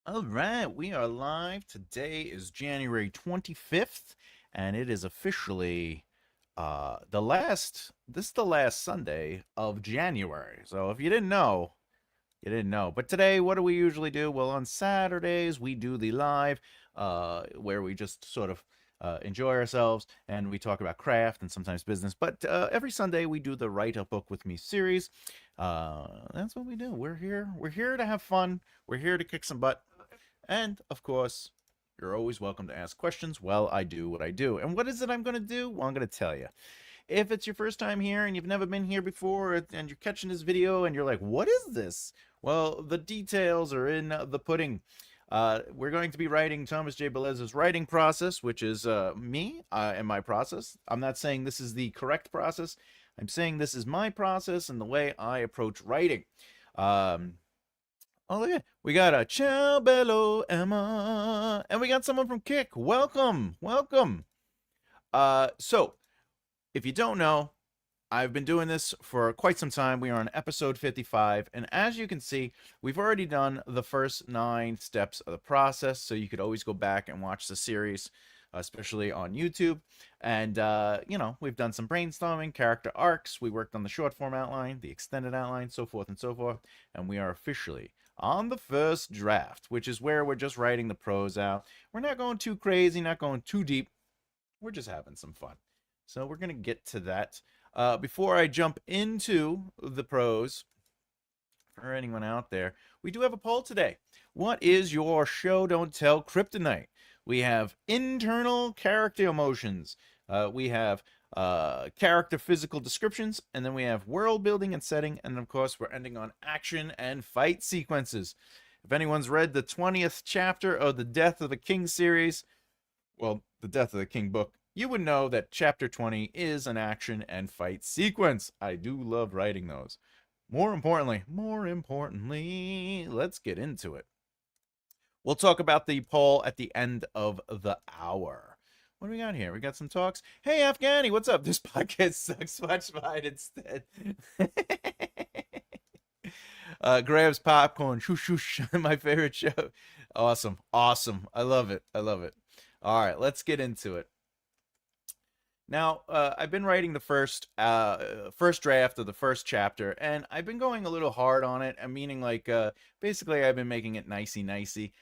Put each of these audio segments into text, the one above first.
All right, we are live. Today is January 25th, and it is officially this is the last Sunday of January. So if you didn't know, you didn't know. But today, what do we usually do? Well, on Saturdays, we do the live, where we just sort of enjoy ourselves and we talk about craft and sometimes business. But every Sunday, we do the Write a Book with Me series. That's what we do. We're here. We're here to have fun. We're here to kick some butt. And of course, you're always welcome to ask questions while I do what I do. And what is it I'm going to do? Well, I'm going to tell you. If it's your first time here and you've never been here before and you're catching this video and you're like, what is this? Well, the details are in the pudding. We're going to be writing Thomas J. Bellezza's writing process, which is me and my process. I'm not saying this is the correct process. I'm saying this is my process and the way I approach writing. Um, Oh, look at we got a Ciao Bello Emma, and we got someone from Kick. Welcome, welcome. So if you don't know, I've been doing this for quite some time. We are on episode 55, and as you can see, we've already done the first 9 steps of the process. So you could always go back and watch the series, especially on YouTube. And we've done some brainstorming, character arcs. We worked on the short form outline, the extended outline, so forth and so forth. And we are officially on the first draft, which is where we're just writing the prose out. We're not going too crazy, not going too deep. We're just having some fun. So we're going to get to that. Before I jump into the prose, for anyone out there, we do have a poll today. What is your show don't tell kryptonite? We have internal character emotions. We have character physical descriptions, and then we have world building and setting, and of course we're ending on action and fight sequences. If anyone's read the 20th chapter of the Death of the King series, well, the Death of the King book, you would know that chapter 20 is an action and fight sequence. I do love writing those. More importantly, let's get into it. We'll talk about the poll at the end of the hour. What do we got here? We got some talks. Hey, Afghani, what's up? This podcast sucks. Watch mine instead. Grabs popcorn. Shoosh, shoosh. My favorite show. Awesome. Awesome. I love it. I love it. All right, let's get into it. Now, I've been writing the first draft of the first chapter, and I've been going a little hard on it. Meaning, like, basically, I've been making it nicey.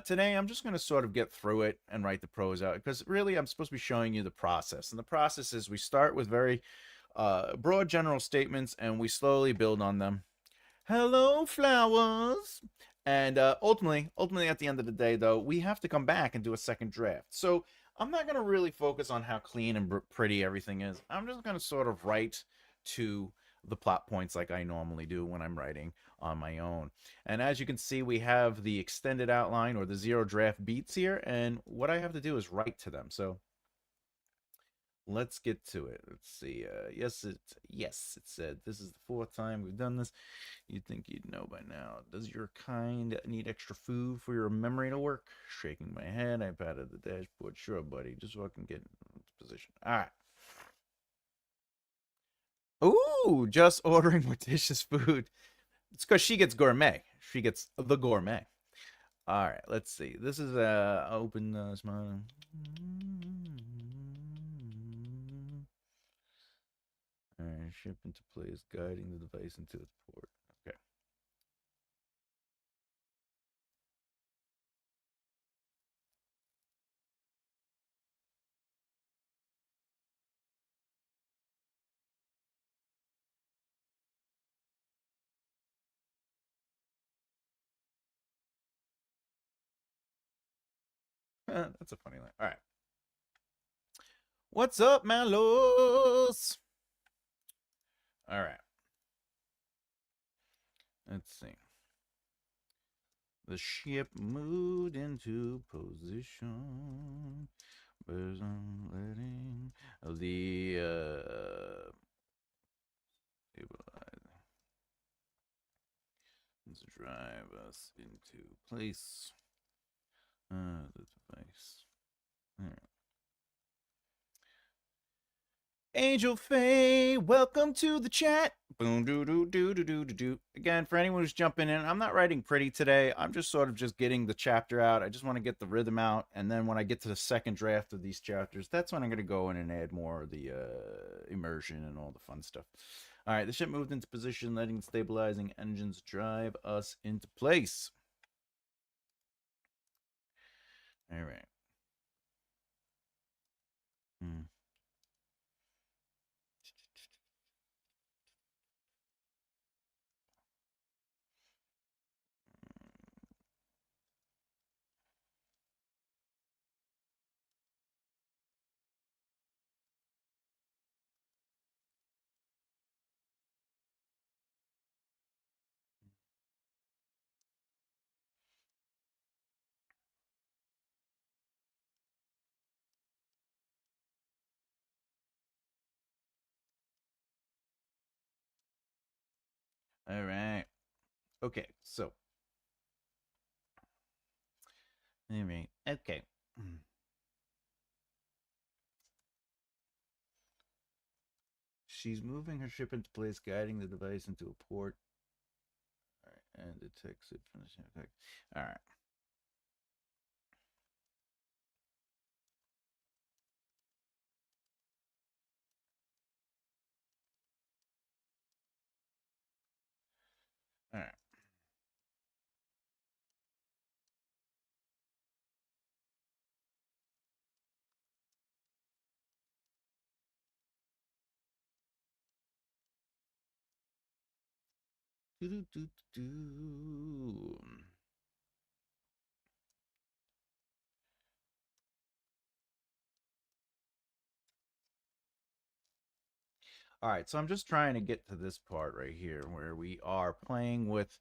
Today, I'm just going to sort of get through it and write the prose out, because really, I'm supposed to be showing you the process. And the process is we start with very broad general statements, and we slowly build on them. Hello, flowers. And ultimately, at the end of the day, though, we have to come back and do a second draft. So I'm not going to really focus on how clean and pretty everything is. I'm just going to sort of write to the plot points like I normally do when I'm writing on my own. And as you can see, we have the extended outline or the zero draft beats here. And what I have to do is write to them. So let's get to it. Let's see. Yes, it said this is the 4th time we've done this. You'd think you'd know by now. Does your kind need extra food for your memory to work? Shaking my head, I patted the dashboard. Sure, buddy. Just so I can get into position. All right. Ooh, just ordering morticious food. It's because she gets gourmet. She gets the gourmet. All right, let's see. This is open smile. All right, ship into place, guiding the device into its port. Okay. That's a funny line. All right. What's up, Malos? All right. Let's see. The ship moved into position. Letting the stabilizer. Let's drive us into place. The device. All right. Angel Faye, welcome to the chat. Boom, doo, doo, doo, doo, doo, doo, doo. Again, for anyone who's jumping in, I'm not writing pretty today. I'm just sort of just getting the chapter out. I just want to get the rhythm out. And then when I get to the second draft of these chapters, that's when I'm going to go in and add more of the immersion and all the fun stuff. All right, the ship moved into position, letting the stabilizing engines drive us into place. All right. Hmm. All right. Okay, so. All right. Okay. She's moving her ship into place, guiding the device into a port. All right, and detects it from the effect. All right. All right. Do, do, do, do. All right, so I'm just trying to get to this part right here where we are playing with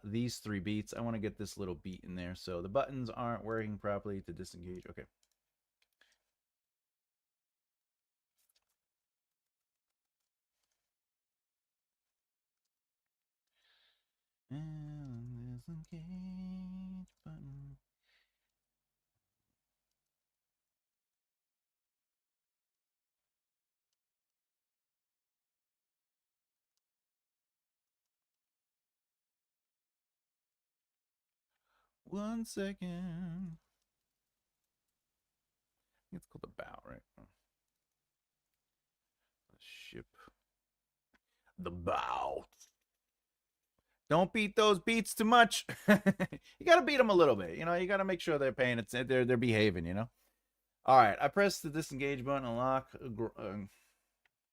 these three beats. I want to get this little beat in there. So the buttons aren't working properly to disengage. Okay. And disengage button. One second. It's called the bow, right? Oh, the ship. The bow. Don't beat those beats too much. You got to beat them a little bit. You know, you got to make sure they're paying it. They're behaving. You know. All right, I press the disengage button. Unlock.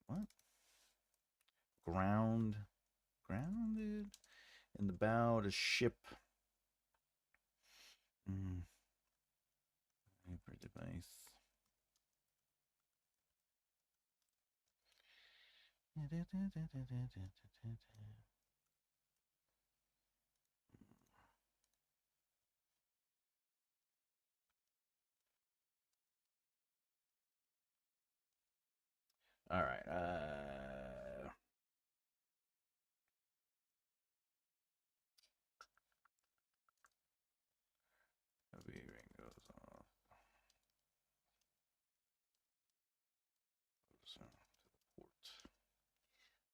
What? Grounded in the bow to ship. Hyper device. All right. The ring goes off. Goes to the port.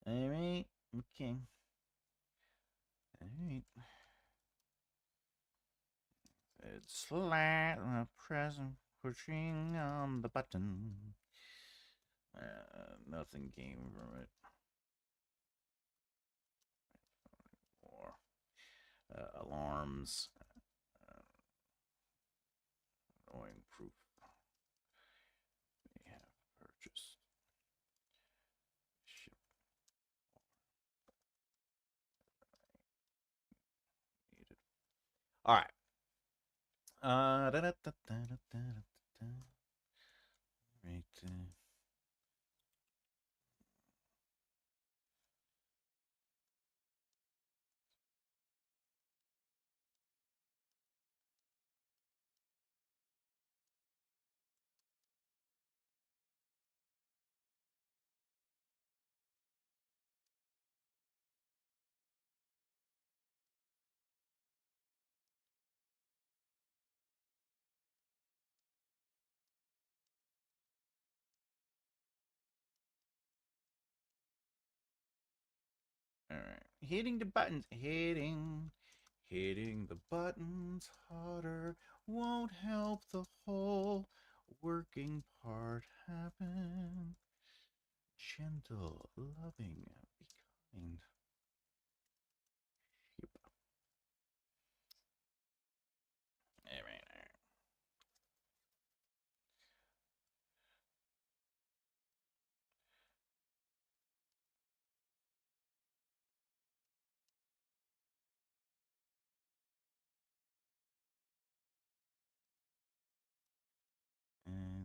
All right. Okay. All right. It's flat. Present pushing on the button. Nothing came from it. More alarms. Annoying proof. We have purchased. Ship. Needed. All right. Right. Hitting the buttons. Hitting the buttons harder won't help the whole working part happen. Gentle, loving, be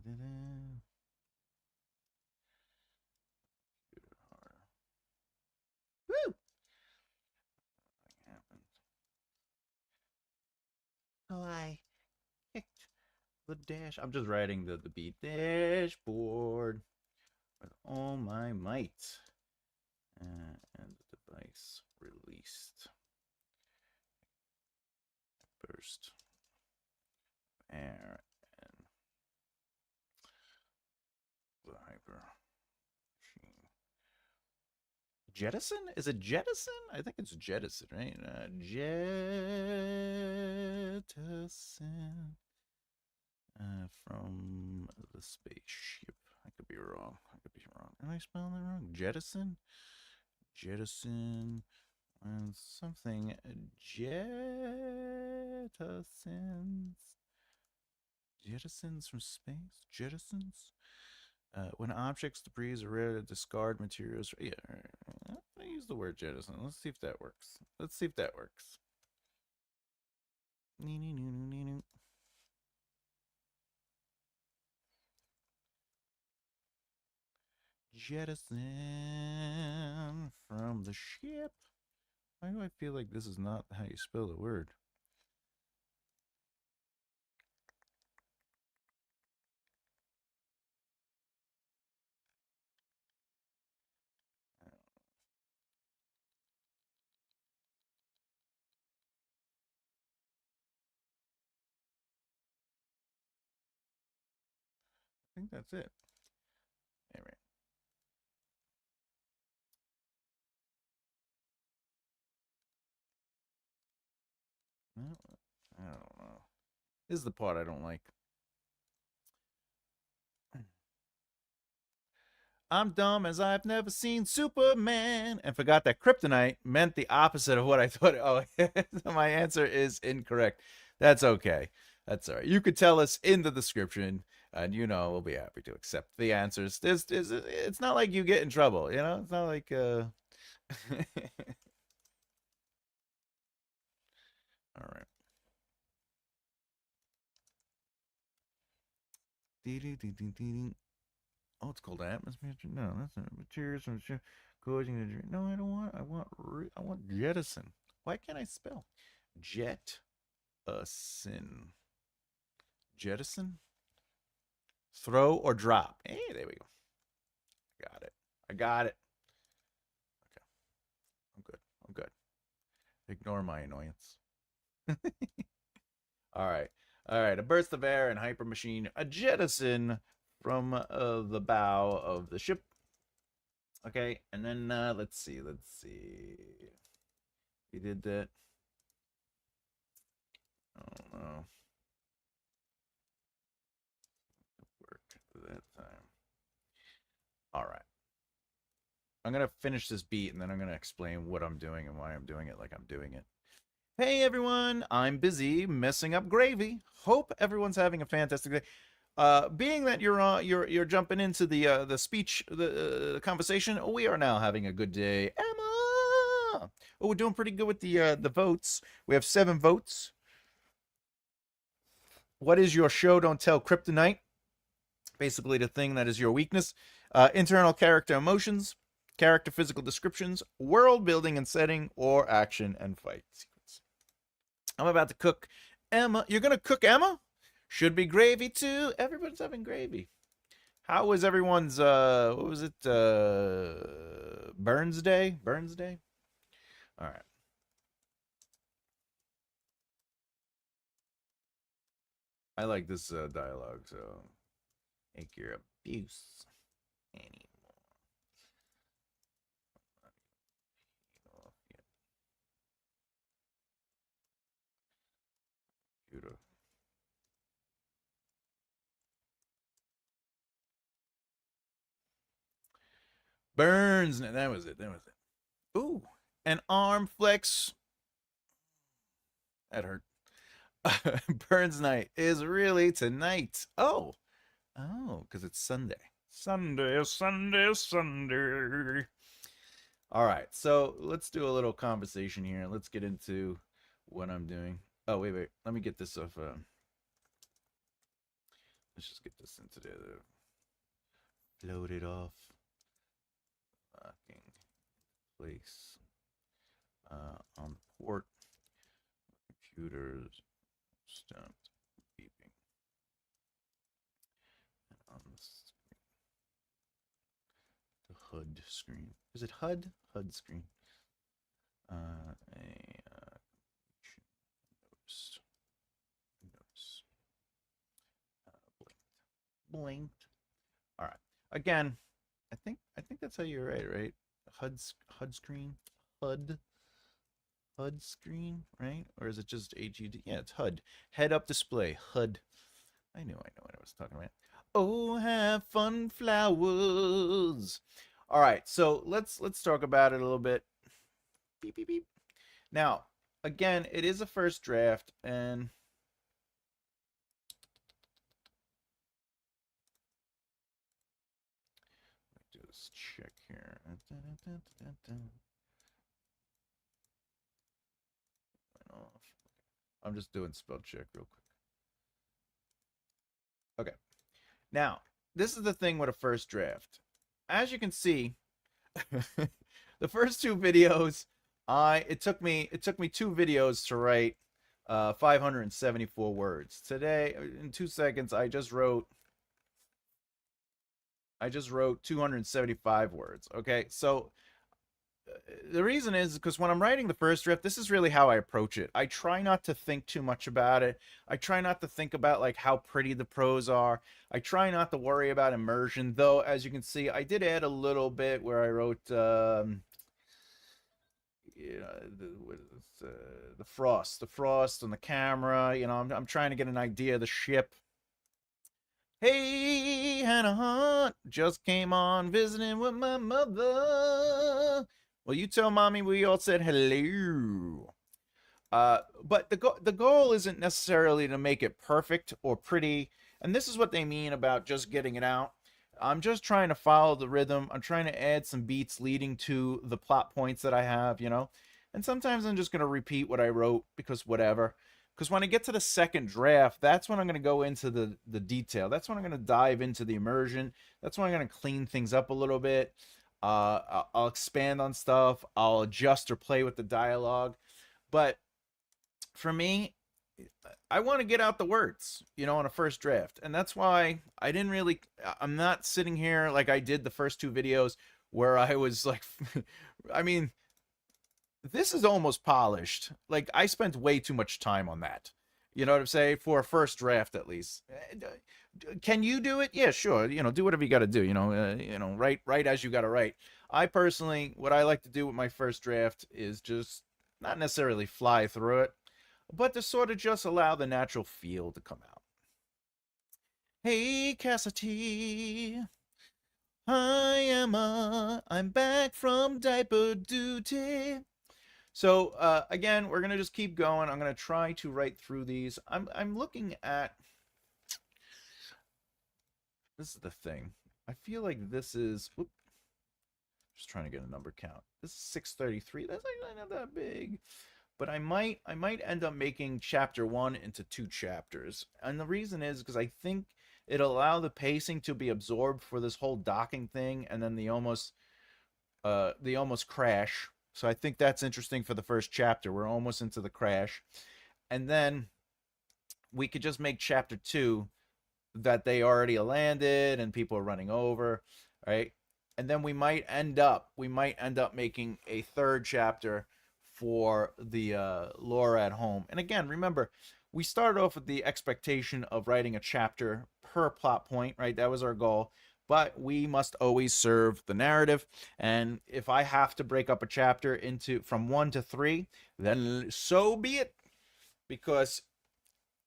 kind. Yep. All right. Woo! So I kicked the dash. I'm just writing the beat. Dashboard with all my might. And the device released. Burst air and the hyper machine. Jettison? Is it jettison? I think it's jettison, right? Jettison from the spaceship. I could be wrong. Am I spelling that wrong? Jettison? Jettison and something. Jettisons. Jettisons from space? Jettisons? When objects, debris, are ready to discard materials. Yeah, I use the word jettison. Let's see if that works. Jettison from the ship. Why do I feel like this is not how you spell the word? I think that's it. Anyway. No, I don't know. This is the part I don't like. I'm dumb as I've never seen Superman and forgot that kryptonite meant the opposite of what I thought. Oh, my answer is incorrect. That's okay. That's all right. You could tell us in the description, and we'll be happy to accept the answers. It's not like you get in trouble, It's not like All right. Oh, it's called atmosphere. No, that's not materials causing the dream. No, I don't want. I want jettison. Why can't I spell jettison? Jettison. Throw or drop. Hey, there we go. I got it. Okay, I'm good. Ignore my annoyance. All right. A burst of air and hyper machine. A jettison from the bow of the ship. Okay, and then let's see. We did that. Oh no. Work that time. All right. I'm gonna finish this beat and then I'm gonna explain what I'm doing and why I'm doing it like I'm doing it. Hey everyone, I'm busy messing up gravy. Hope everyone's having a fantastic day. Being that you're jumping into the speech, the conversation, we are now having a good day. Emma, oh, we're doing pretty good with the votes. We have 7 votes. What is your show don't tell kryptonite? Basically, the thing that is your weakness. Internal character emotions, character physical descriptions, world building and setting, or action and fight sequence. I'm about to cook Emma. You're gonna cook Emma? Should be gravy too. Everyone's having gravy. How was everyone's what was it? Burns Day? Burns Day? All right. I like this dialogue, so make your abuse anymore. Burns. That was it. That was it. Ooh, an arm flex. That hurt. Burns night is really tonight. Oh, oh, because it's Sunday. Sunday, Sunday, Sunday. All right, so let's do a little conversation here. Let's get into what I'm doing. Oh, wait, wait. Let me get this off. Let's just get this into the float it off. Fucking place. On the port. Computers. Stopped beeping. And on the screen. The HUD screen. Is it HUD? HUD screen. A noticed. Notice. Blinked. All right. Again, I think that's how you write, right? HUD screen. HUD screen, right? Or is it just HUD? Yeah, it's HUD. Head up display. HUD. I knew what I was talking about. Oh, have fun, flowers. All right, so let's talk about it a little bit. Beep beep beep. Now, again, it is a first draft, and do this check here. I'm just doing spell check real quick. Okay. Now, this is the thing with a first draft. As you can see, the first two videos, it took me 2 videos to write 574 words. Today, in 2 seconds, I just wrote 275 words. Okay, so the reason is because when I'm writing the first draft, this is really how I approach it. I try not to think too much about it. I try not to think about like how pretty the prose are. I try not to worry about immersion, though. As you can see, I did add a little bit where I wrote, you know, the frost on the camera. You know, I'm trying to get an idea of the ship. Hey, Hannah Hunt just came on visiting with my mother. Well, you tell mommy we all said hello. But the goal isn't necessarily to make it perfect or pretty, and this is what they mean about just getting it out. I'm just trying to follow the rhythm. I'm trying to add some beats leading to the plot points that I have, you know. And sometimes I'm just going to repeat what I wrote because whatever. Because when I get to the second draft, that's when I'm going to go into the detail. That's when I'm going to dive into the immersion. That's when I'm going to clean things up a little bit. I'll expand on stuff. I'll adjust or play with the dialogue. But for me, I want to get out the words, you know, on a first draft. And that's why I'm not sitting here like I did the first 2 videos where I was like, I mean, this is almost polished. Like, I spent way too much time on that. You know what I'm saying? For a first draft, at least. Can you do it? Yeah, sure. You know, do whatever you got to do. Write as you got to write. I personally, what I like to do with my first draft is just not necessarily fly through it, but to sort of just allow the natural feel to come out. Hey, Cassidy. Hi, Emma. I'm back from diaper duty. So again, we're gonna just keep going. I'm gonna try to write through these. I'm looking at. This is the thing. I feel like this is. Whoop, just trying to get a number count. This is 633. That's actually not that big. But I might end up making chapter 1 into 2 chapters. And the reason is because I think it'll allow the pacing to be absorbed for this whole docking thing, and then the almost crash. So I think that's interesting for the first chapter. We're almost into the crash. And then we could just make chapter 2 that they already landed and people are running over, right? And then we might end up making a third chapter for the Laura at home. And again, remember, we started off with the expectation of writing a chapter per plot point, right? That was our goal. But we must always serve the narrative. And if I have to break up a chapter from 1 to 3, then so be it. Because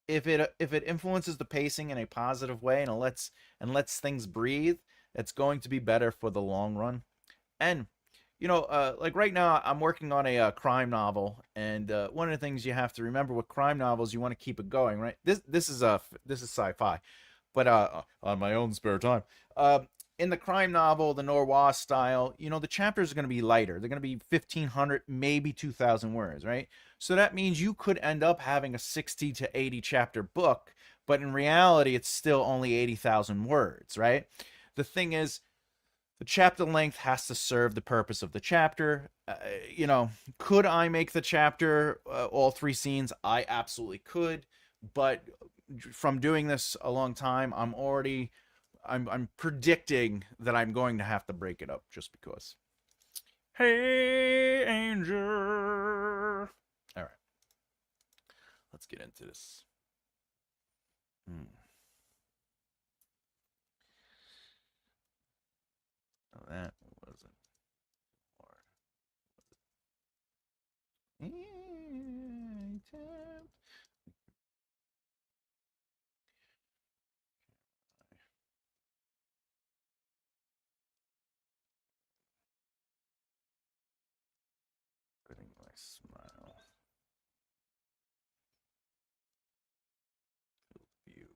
if it influences the pacing in a positive way and lets things breathe, it's going to be better for the long run. And like right now, I'm working on a crime novel, and one of the things you have to remember with crime novels, you want to keep it going, right? This is sci-fi, but on my own spare time, uh, in the crime novel, the noir style, the chapters are going to be lighter. They're going to be 1,500, maybe 2,000 words, right? So that means you could end up having a 60 to 80 chapter book, but in reality, it's still only 80,000 words, right? The thing is, the chapter length has to serve the purpose of the chapter. Could I make the chapter all three scenes? I absolutely could, but from doing this a long time, I'm predicting that I'm going to have to break it up just because. Hey, Angel. All right, let's get into this. Hmm. Oh, that wasn't hard. Putting my smile view.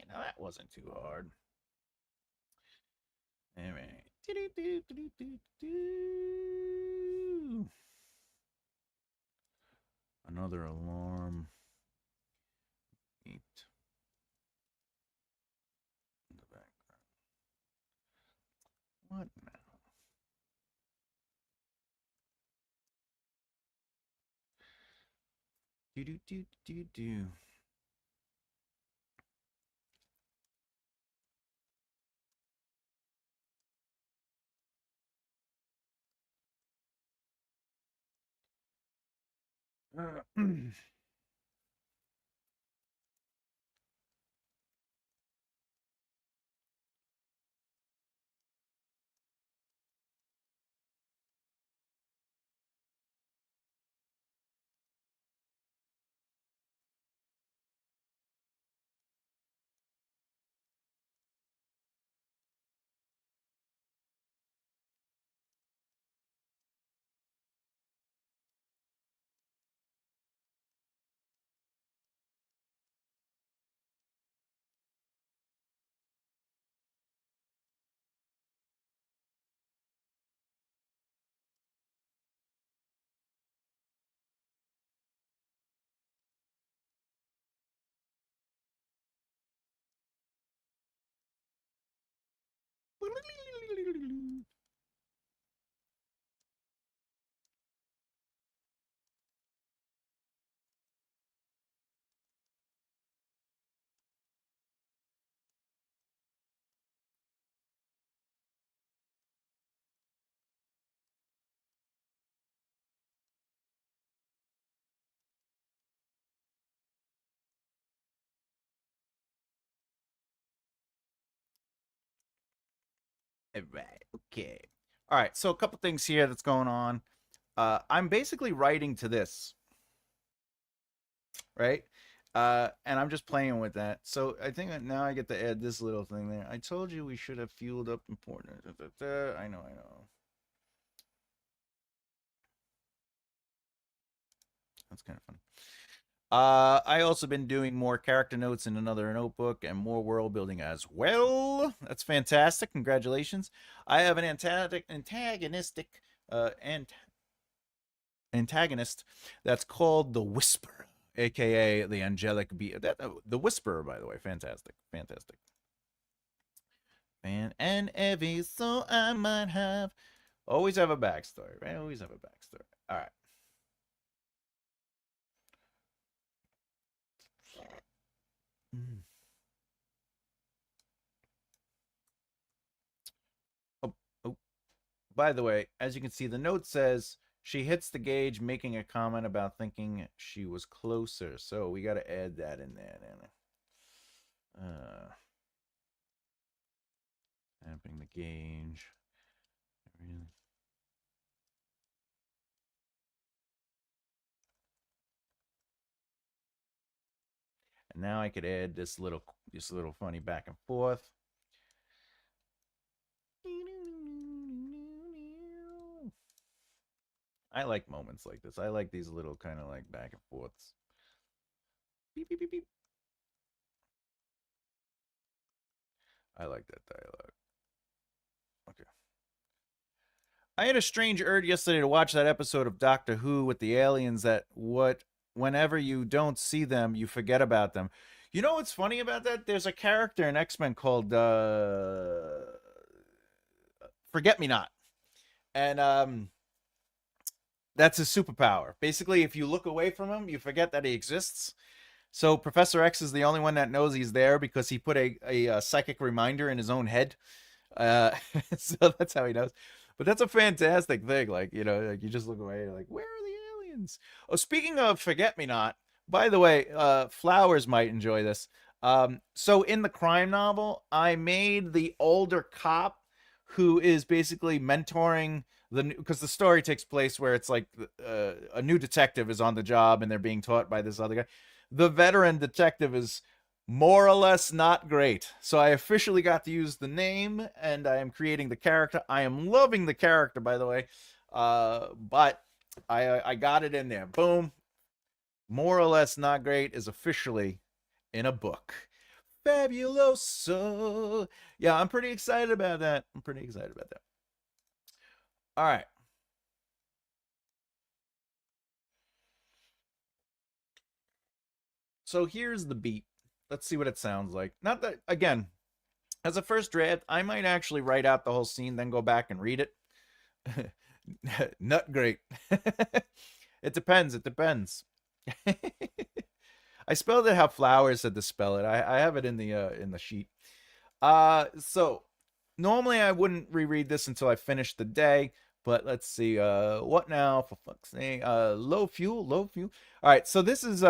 Now that wasn't too hard. Anyway. Another alarm. Eat in the background. What now? Do do do do do. Right. Okay. All right. So a couple things here that's going on. I'm basically writing to this, right? And I'm just playing with that. So I think that now I get to add this little thing there. I told you we should have fueled up important. I know, I know. That's kind of fun. I also been doing more character notes in another notebook and more world building as well. That's fantastic. Congratulations. I have an and antagonist that's called the Whisperer, aka the angelic be the Whisperer, by the way. Fantastic. Fantastic. And every so I might have always have a backstory, right? Always have a backstory. All right. Mm. Oh, oh, by the way, as you can see, the note says she hits the gauge, making a comment about thinking she was closer. So we got to add that in there. Uh, Tapping the gauge. Really? And now I could add this little funny back and forth. I like moments like this. I like these little kind of like back and forths. Beep, beep, beep, beep. I like that dialogue. Okay. I had a strange urge yesterday to watch that episode of Doctor Who with the aliens that what whenever you don't see them, you forget about them. You know what's funny about that? There's a character in X-Men called Forget Me Not. And that's his superpower. Basically, if you look away from him, you forget that he exists. So Professor X is the only one that knows he's there because he put a psychic reminder in his own head. Uh, so that's how he knows. But that's a fantastic thing. Like, you know, like you just look away, like, where are the aliens? Oh, speaking of Forget Me Not, by the way, Flowers might enjoy this. So in the crime novel, I made the older cop who is basically mentoring because the story takes place where it's like a new detective is on the job and they're being taught by this other guy. The veteran detective is more or less not great. So I officially got to use the name and I am creating the character. I am loving the character, by the way. But I got it in there. Boom. More or less not great is officially in a book. Fabuloso. Yeah, I'm pretty excited about that. I'm pretty excited about that. All right. So here's the beat. Let's see what it sounds like. Not that, again, as a first draft, I might actually write out the whole scene, then go back and read it. Not great. It depends. It depends. I spelled it how Flowers said to spell it. I have it in the sheet. So normally I wouldn't reread this until I finish the day, but let's see. What now? For fuck's sake. Low fuel, low fuel. All right. So this is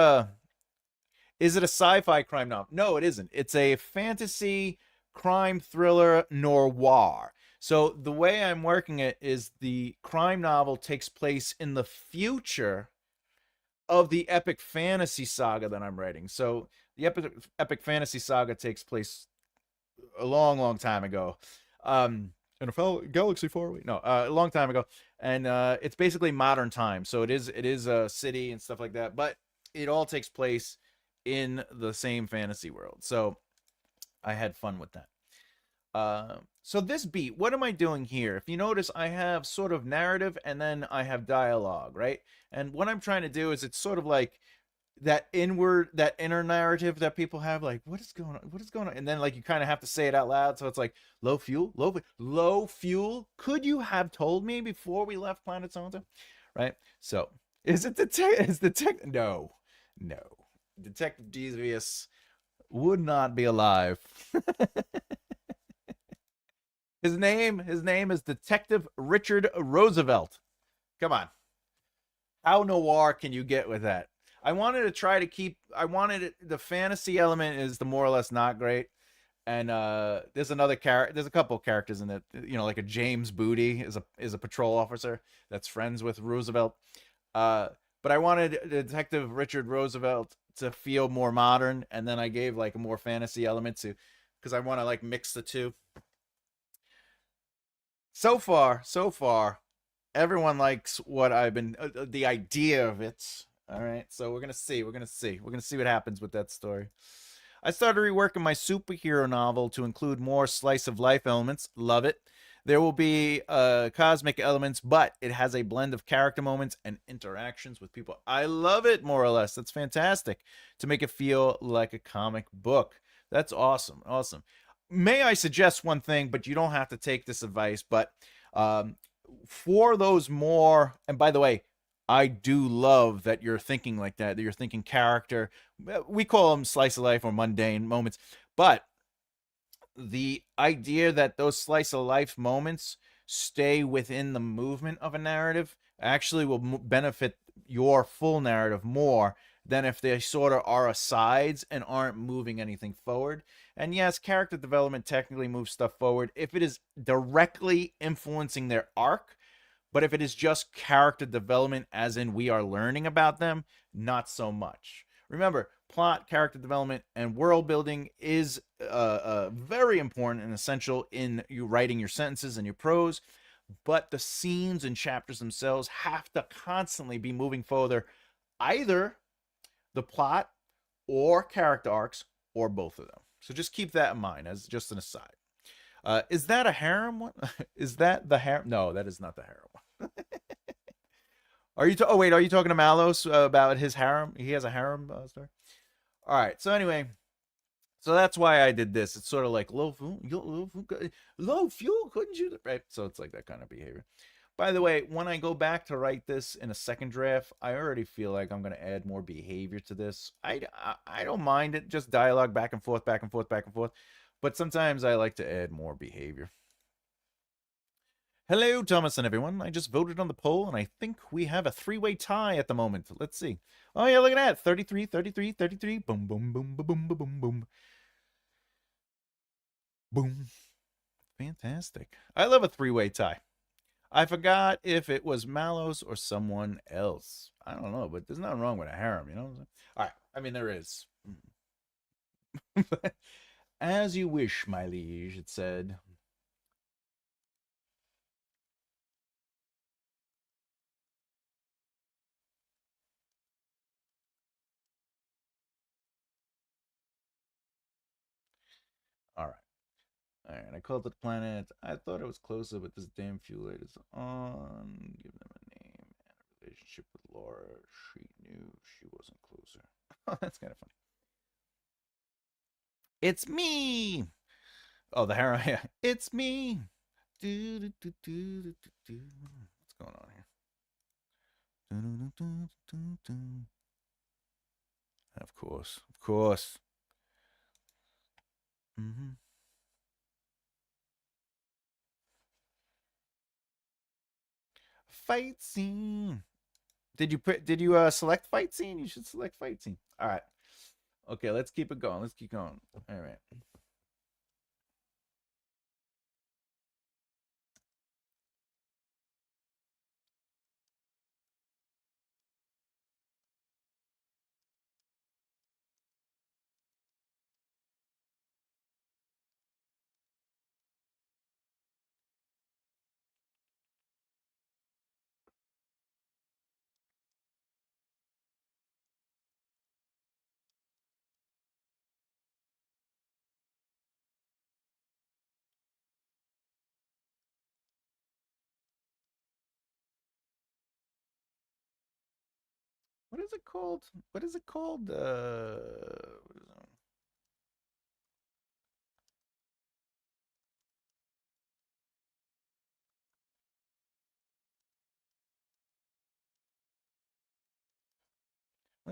it a sci-fi crime novel? No, it isn't. It's a fantasy crime thriller noir. So the way I'm working it is the crime novel takes place in the future of the epic fantasy saga that I'm writing. So the epic fantasy saga takes place a long, long time ago. In a galaxy far away. No, a long time ago, and it's basically modern time. So it is a city and stuff like that, but it all takes place in the same fantasy world. So I had fun with that. So this beat, what am I doing here? If you notice, I have sort of narrative and then I have dialogue, right? And what I'm trying to do is it's sort of like that inner narrative that people have, like, what is going on? What is going on? And then like you kind of have to say it out loud. So it's like low fuel. Could you have told me before we left Planet So-and-so? Right? So is it the tech? No, no. Detective Devious would not be alive. His name is Detective Richard Roosevelt. Come on. How noir can you get with that? I wanted to try to keep the fantasy element is the more or less not great. And there's another character, there's a couple of characters in it, like a James Booty is a patrol officer that's friends with Roosevelt. But I wanted Detective Richard Roosevelt to feel more modern, and then I gave like a more fantasy element to because I want to like mix the two. So far, everyone likes what I've been the idea of it. All right, so we're gonna see what happens with that story. I started reworking my superhero novel to include more slice of life elements. Love it. There will be cosmic elements, but it has a blend of character moments and interactions with people. I love it, more or less. That's fantastic to make it feel like a comic book. That's awesome. Awesome. May I suggest one thing, but you don't have to take this advice. But um, for those more, and by the way, I do love that you're thinking like that you're thinking character. We call them slice of life or mundane moments. But the idea that those slice of life moments stay within the movement of a narrative actually will benefit your full narrative more than if they sort of are asides and aren't moving anything forward. And yes, character development technically moves stuff forward if it is directly influencing their arc, but if it is just character development, as in we are learning about them, not so much. Remember, plot, character development, and world building is very important and essential in you writing your sentences and your prose. but the scenes and chapters themselves have to constantly be moving further, either the plot or character arcs or both of them. So just keep that in mind as just an aside. Is that a harem one? Is that the harem? No, that is not the harem one. Are you? Oh wait, are you talking to Malos about his harem? He has a harem story. All right. So anyway, so that's why I did this. It's sort of like low fuel, couldn't you? Right. So it's like that kind of behavior. By the way, when I go back to write this in a second draft, I already feel like I'm going to add more behavior to this. I don't mind it, just dialogue back and forth, back and forth, back and forth. But sometimes I like to add more behavior. Hello, Thomas and everyone. I just voted on the poll, and I think we have a three-way tie at the moment. Let's see. Oh, yeah, look at that. 33, 33, 33. Boom, boom, boom, boom, boom, boom, boom, boom. Boom. Fantastic. I love a three-way tie. I forgot if it was Malos or someone else. I don't know, but there's nothing wrong with a harem, you know? All right. I mean, there is. As you wish, my liege, it said. All right. All right, I called it the planet. I thought it was closer, but this damn fuel light is on. Give them a name and a relationship with Laura. She knew she wasn't closer. Oh, that's kind of funny. It's me. Oh, the harem. Yeah. It's me. Do, do, do, do, do, do. What's going on here? Do, do, do, do, do. Of course. Of course. Mm-hmm. Fight scene. Did you select fight scene? You should select fight scene. All right. Okay, let's keep it going. Let's keep going. All right. What is it called? What is it called? What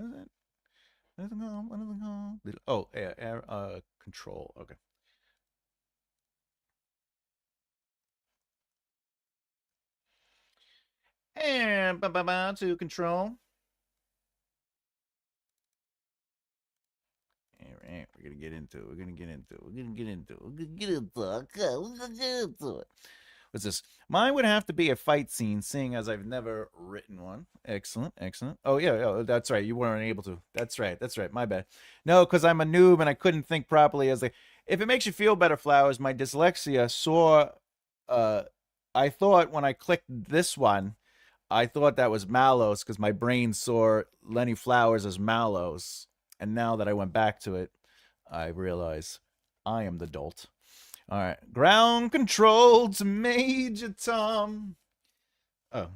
is it? What is it called? What is it called? Oh, air, control. Okay. And to control. All right, we're gonna get into it. We're gonna get into it. We're gonna get into it. We're gonna get into it. Okay, we're gonna get into it. What's this? Mine would have to be a fight scene, seeing as I've never written one. Excellent, excellent. Oh yeah, yeah, that's right. You weren't able to. That's right. That's right. My bad. No, because I'm a noob and I couldn't think properly. As like, if it makes you feel better, Flowers, my dyslexia saw. Uh, I thought when I clicked this one, I thought that was Mallows because my brain saw Lenny Flowers as Mallows, and now that I went back to it, I realize I am the dolt. All right. Ground control to Major Tom. Oh.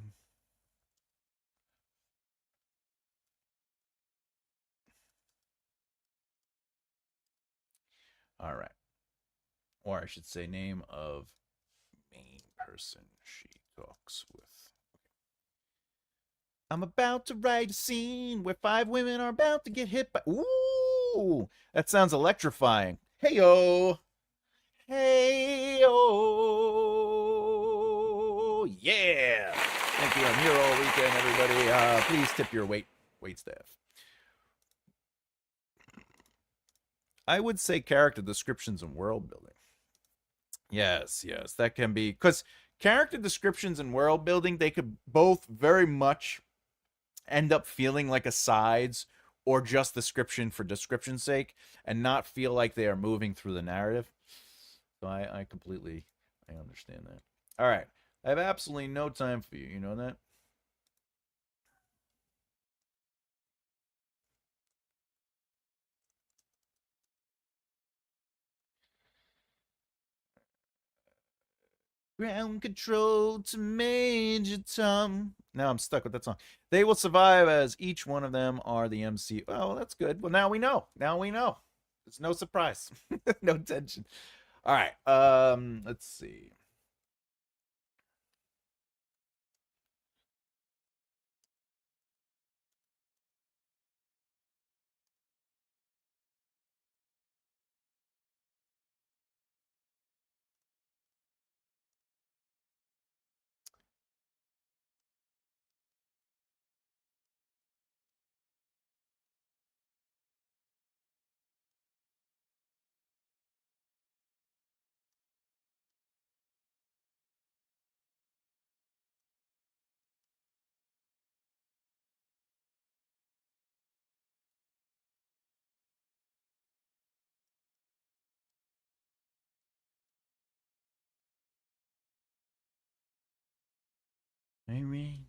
All right. Or I should say, name of main person she talks with. I'm about to write a scene where 5 women are about to get hit by. Ooh, that sounds electrifying. Hey yo. Hey yo. Yeah. Thank you. I'm here all weekend, everybody. Please tip your wait staff. I would say character descriptions and world building. Yes, yes, that can be because character descriptions and world building, they could both very much end up feeling like asides or just description for description's sake and not feel like they are moving through the narrative. So I completely I understand that. All right. I have absolutely no time for you. You know that? Ground control to Major Tom. Now I'm stuck with that song. They will survive as each one of them are the MC. Oh, that's good. Well, now we know. Now we know. It's no surprise. No tension. All right. Let's see. Amy.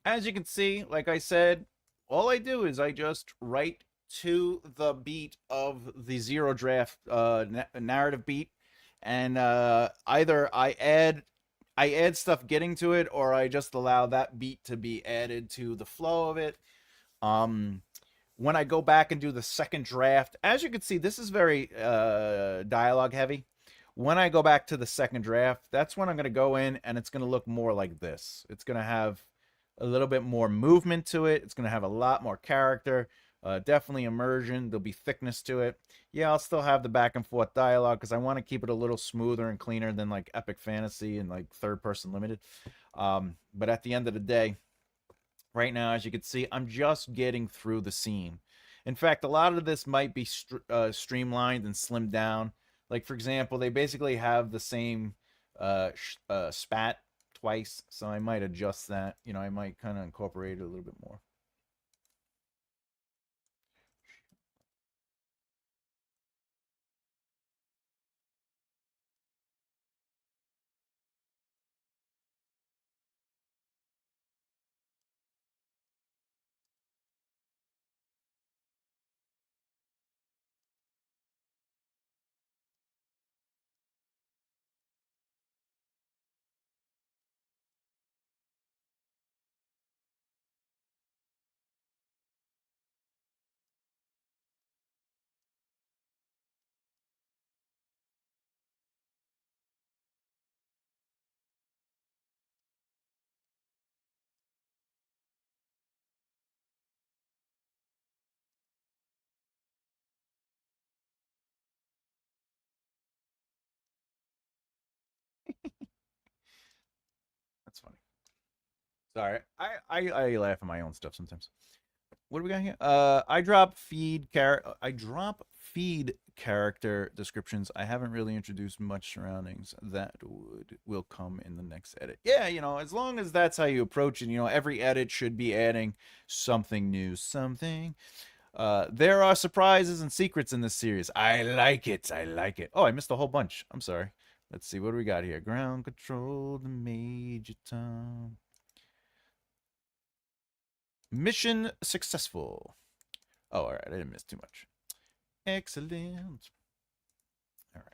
As you can see, like I said, all I do is I just write to the beat of the zero draft narrative beat, and either I add stuff getting to it, or I just allow that beat to be added to the flow of it. Um, when I go back and do the second draft, as you can see, this is very dialogue heavy. When I go back to the second draft, that's when I'm going to go in and it's going to look more like this. It's going to have a little bit more movement to it. It's going to have a lot more character, definitely immersion. There'll be thickness to it. Yeah, I'll still have the back and forth dialogue because I want to keep it a little smoother and cleaner than like epic fantasy and like third person limited. But at the end of the day, right now, as you can see, I'm just getting through the scene. In fact, a lot of this might be streamlined and slimmed down. Like, for example, they basically have the same spat twice, so I might adjust that. You know, I might kind of incorporate it a little bit more. That's funny. Sorry, I laugh at my own stuff sometimes. What do we got here? I drop feed character descriptions. I haven't really introduced much surroundings. That will come in the next edit. Yeah, you know, as long as that's how you approach it, you know, every edit should be adding something new, something. There are surprises and secrets in this series. I like it. I like it. Oh, I missed a whole bunch. I'm sorry. Let's see what do we got here. Ground control the Major Tom. Mission successful. Oh, all right. I didn't miss too much. Excellent. All right.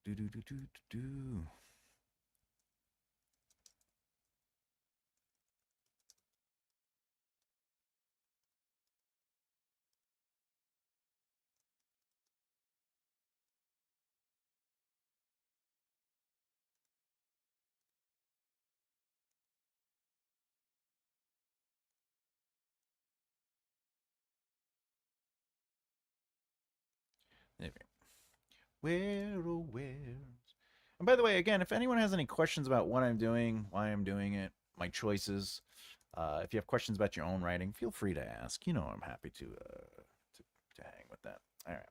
Do do do do do do. There we go. Where oh where? And by the way, again, if anyone has any questions about what I'm doing, why I'm doing it, my choices, if you have questions about your own writing, feel free to ask. You know, I'm happy to hang with that. All right.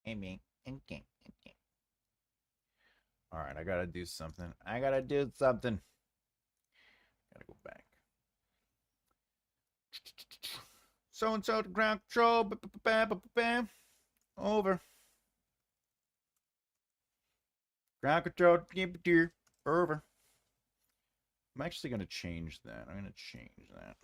Okay. Okay. All right, I gotta do something. I gotta do something. Gotta go back. So and so to ground control. Over. Ground control. Over. I'm actually gonna change that. I'm gonna change that.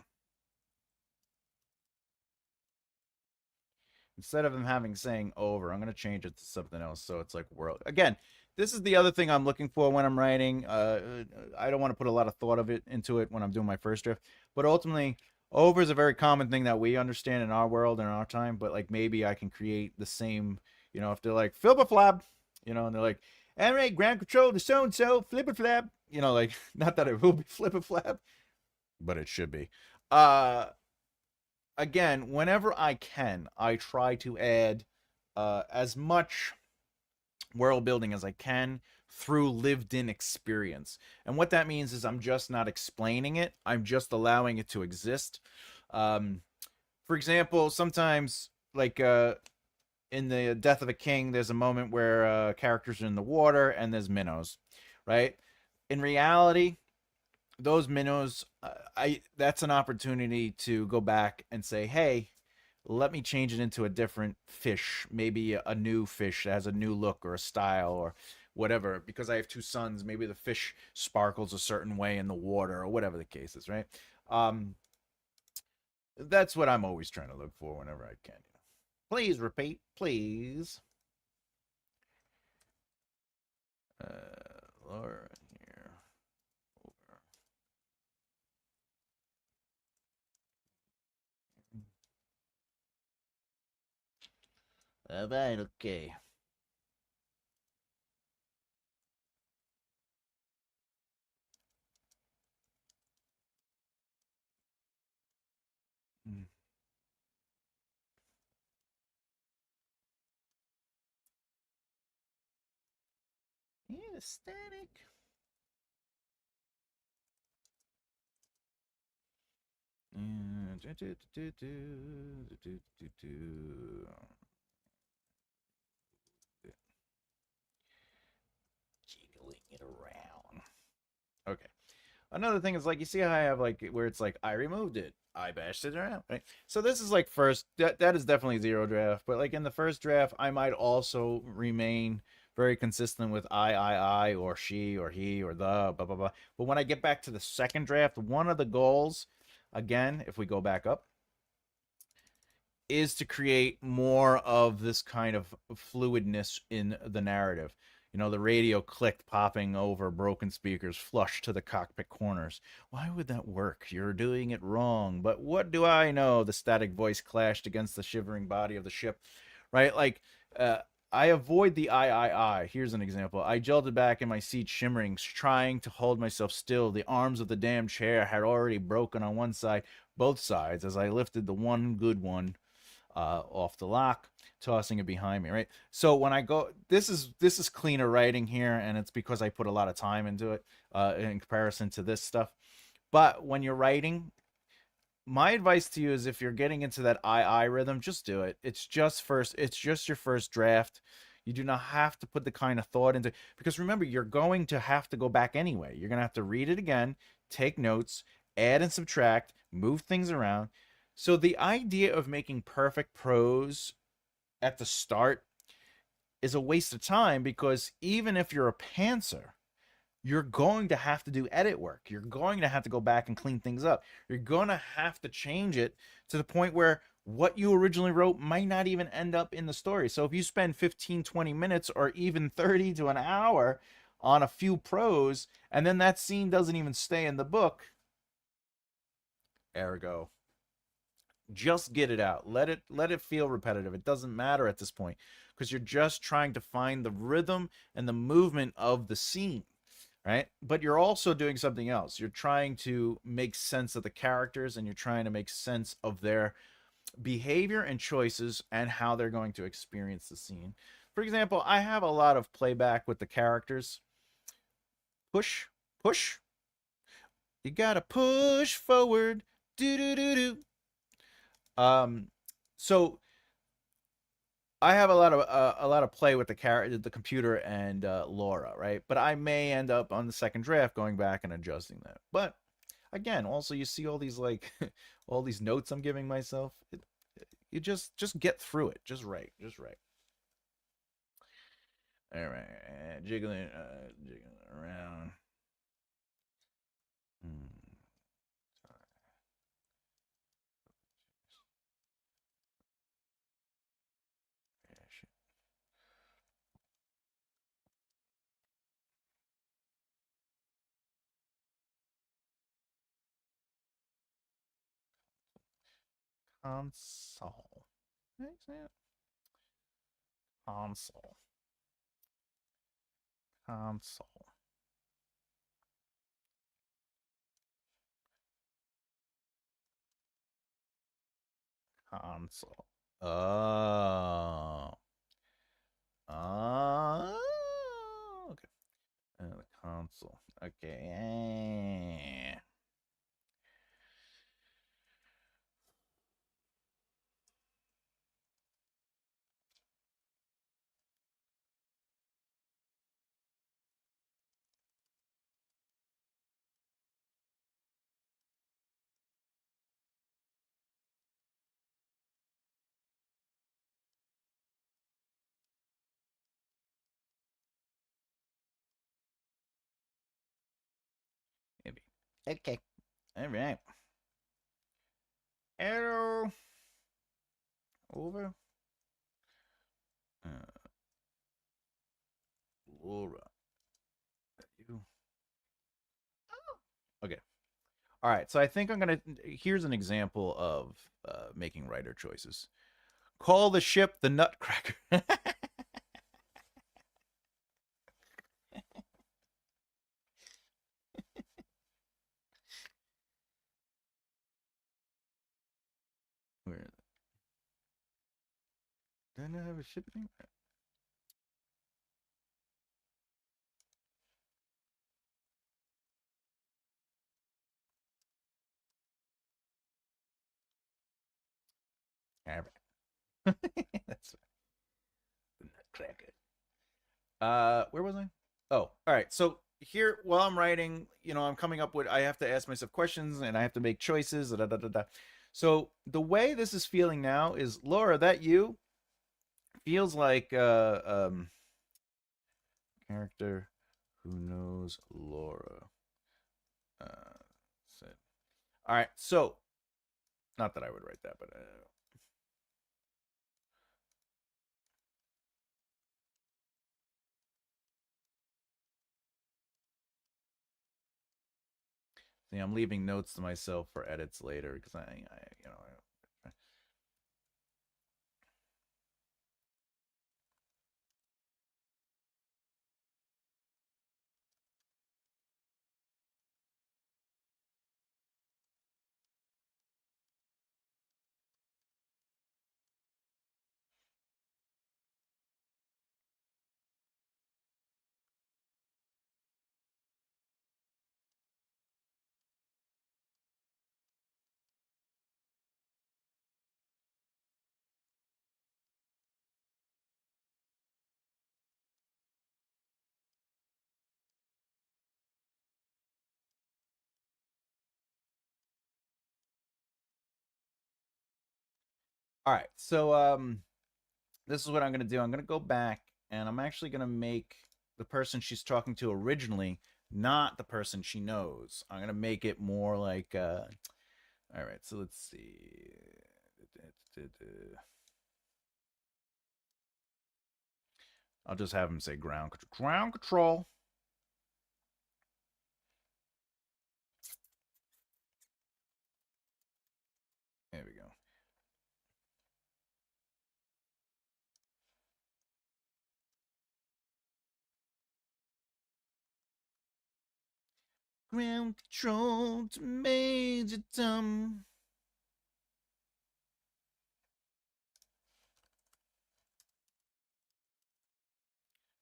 Instead of them having saying over, I'm going to change it to something else. So it's like world. Again, this is the other thing I'm looking for when I'm writing. I don't want to put a lot of thought of it into it when I'm doing my first draft. But ultimately, over is a very common thing that we understand in our world and in our time. But like maybe I can create the same, if they're like, flip a flap, and they're like, all right, ground control to so and so, flip a flap. Like, not that it will be flip a flap, but it should be. Again, whenever I can, I try to add as much world building as I can through lived in experience. And what that means is I'm just not explaining it, I'm just allowing it to exist. Um, for example, sometimes, like in the Death of a King, there's a moment where characters are in the water and there's minnows, right? In reality, those minnows, I that's an opportunity to go back and say, hey, let me change it into a different fish, maybe a new fish that has a new look or a style or whatever. Because I have two sons, maybe the fish sparkles a certain way in the water or whatever the case is, right? Um, that's what I'm always trying to look for whenever I can. Please repeat, please. Laura here. Over. All right, okay. Mm. Yeah, static. Jiggling it around. Okay. Another thing is like you see how I have like where it's like I removed it, I bashed it around, right? So this is like first that is definitely zero draft, but like in the first draft, I might also remain very consistent with I or she or he or the blah blah blah. But when I get back to the second draft, one of the goals, again, if we go back up, is to create more of this kind of fluidness in the narrative. The radio clicked, popping over broken speakers flush to the cockpit corners. Why would that work? You're doing it wrong. But what do I know? The static voice clashed against the shivering body of the ship. Right? Like, uh, I avoid the I. Here's an example. I jolted back in my seat, shimmering, trying to hold myself still. The arms of the damn chair had already broken on one side, both sides, as I lifted the one good one off the lock, tossing it behind me. Right. So when I go, this is cleaner writing here, and it's because I put a lot of time into it in comparison to this stuff. But when you're writing, my advice to you is if you're getting into that I rhythm, just do it. It's just your first draft. You do not have to put the kind of thought into, because remember, you're going to have to go back anyway. You're going to have to read it again, take notes, add and subtract, move things around. So the idea of making perfect prose at the start is a waste of time, because even if you're a pantser, you're going to have to do edit work. You're going to have to go back and clean things up. You're going to have to change it to the point where what you originally wrote might not even end up in the story. So if you spend 15, 20 minutes or even 30 to an hour on a few prose, and then that scene doesn't even stay in the book, ergo, just get it out. Let it feel repetitive. It doesn't matter at this point, because you're just trying to find the rhythm and the movement of the scene, right? But you're also doing something else. You're trying to make sense of the characters, and you're trying to make sense of their behavior and choices and how they're going to experience the scene. For example, I have a lot of playback with the characters. Push, push. You gotta push forward. Do do do do. Um, so I have a lot of play with the computer and Laura, right? But I may end up on the second draft going back and adjusting that. But again, also you see all these like all these notes I'm giving myself. You just get through it. Just right. Just right. All right, jiggling around. Hmm. Console. Console. Console. Console. Oh. Oh. Okay. The console. Okay. Maybe. Okay. All right. Arrow over. Uh, Laura. You. Okay. All right. So I think I'm gonna. Here's an example of making writer choices. Call the ship the Nutcracker. Where? Do I not have a ship name? All right. That's the Nutcracker. Where was I? Oh, all right. So here, while I'm writing, I'm coming up with. I have to ask myself questions, and I have to make choices. Da, da, da, da. So the way this is feeling now is, Laura, that you feels like character who knows Laura. Uh, said. All right. So not that I would write that, but see, I'm leaving notes to myself for edits later because all right. So this is what I'm gonna do. I'm gonna go back and I'm actually gonna make the person she's talking to originally not the person she knows. I'm gonna make it more like all right, so let's see. I'll just have him say ground control. There we go. Ground control to Major Tom.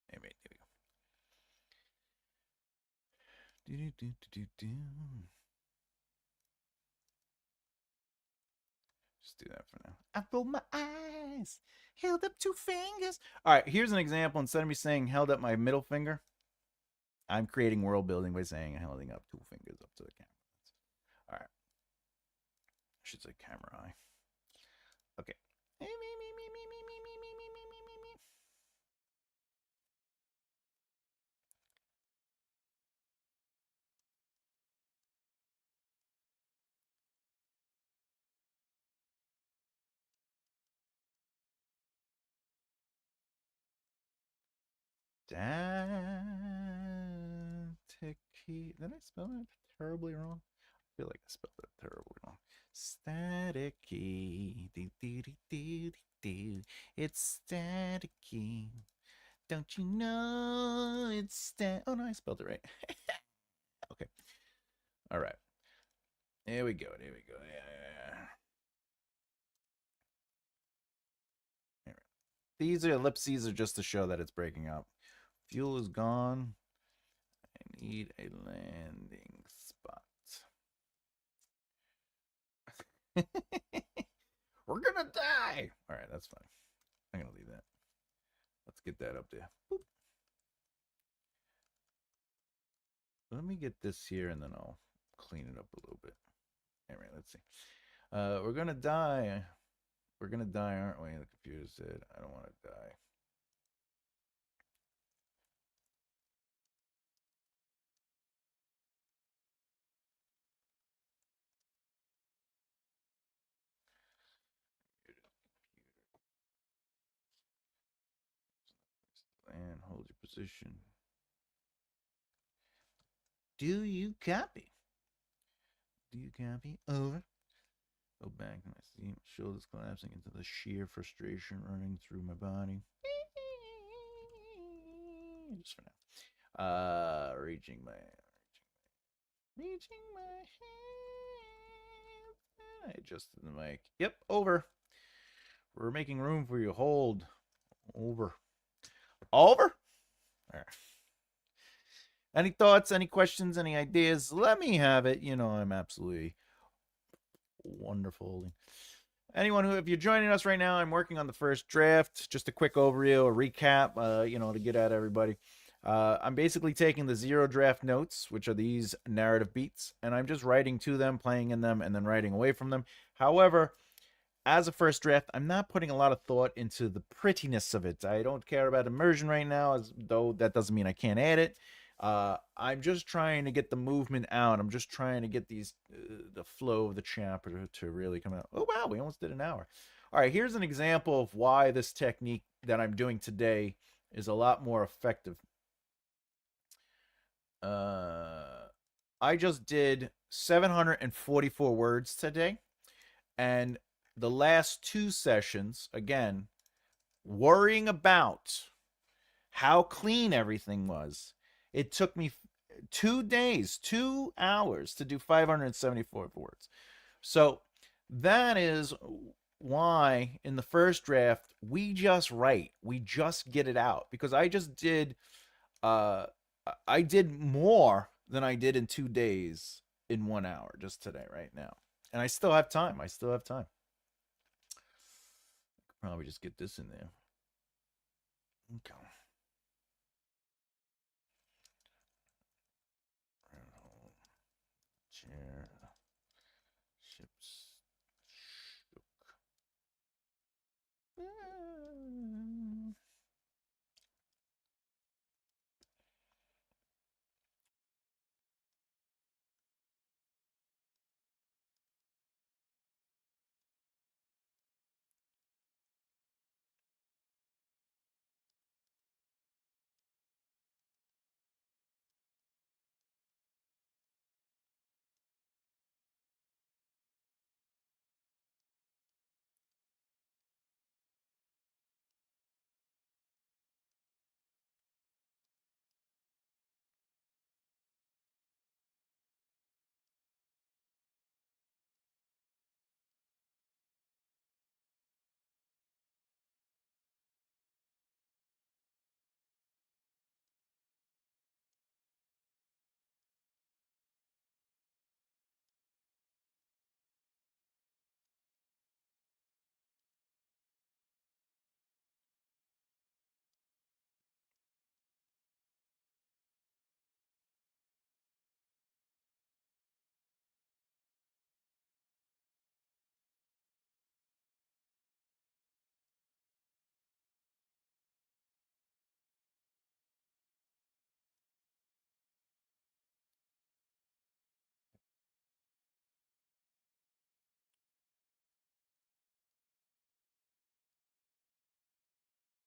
Hey, wait, here we go. Just do that for now. I roll my eyes Held up two fingers. All right, here's an example. Instead of me saying held up my middle finger, I'm creating world building by saying holding up two fingers up to the camera. All right. I should say camera eye. Okay. Staticky. Did I spell it terribly wrong? I feel like I spelled it terribly wrong. Staticky. It's staticky. Don't you know it's Oh, no, I spelled it right. Okay. All right. Here we go. Here we go. Yeah. These are ellipses are just to show that it's breaking up. Fuel is gone. I need a landing spot. We're gonna die. All right, that's fine. I'm gonna leave that. Let's get that up there. Boop. Let me get this here, and then I'll clean it up a little bit. All right, let's see. We're gonna die. We're gonna die, aren't we? The computer said, I don't want to die. And hold your position. Do you copy? Do you copy? Over. Go back to my seat. Shoulders collapsing into the sheer frustration running through my body. Just for now. Reaching my hand. I adjusted the mic. Yep, over. We're making room for you. Hold. Over. Over? All right. Any thoughts, any questions, any ideas? Let me have it. You know, I'm absolutely wonderful. Anyone who, if you're joining us right now, I'm working on the first draft. Just a quick overview, a recap, to get at everybody. I'm basically taking the zero draft notes, which are these narrative beats, and I'm just writing to them, playing in them, and then writing away from them. However, as a first draft, I'm not putting a lot of thought into the prettiness of it. I don't care about immersion right now, as though that doesn't mean I can't add it. I'm just trying to get the movement out. I'm just trying to get the flow of the chapter to really come out. Oh, wow, we almost did an hour. All right, here's an example of why this technique that I'm doing today is a lot more effective. I just did 744 words today, and the last two sessions, again, worrying about how clean everything was. It took me 2 days, 2 hours to do 574 words. So that is why in the first draft we just write, we just get it out, because I did more than I did in 2 days in 1 hour just today right now. And I still have time. I still have time. Probably just get this in there. Okay. Chair. Ships. Shook.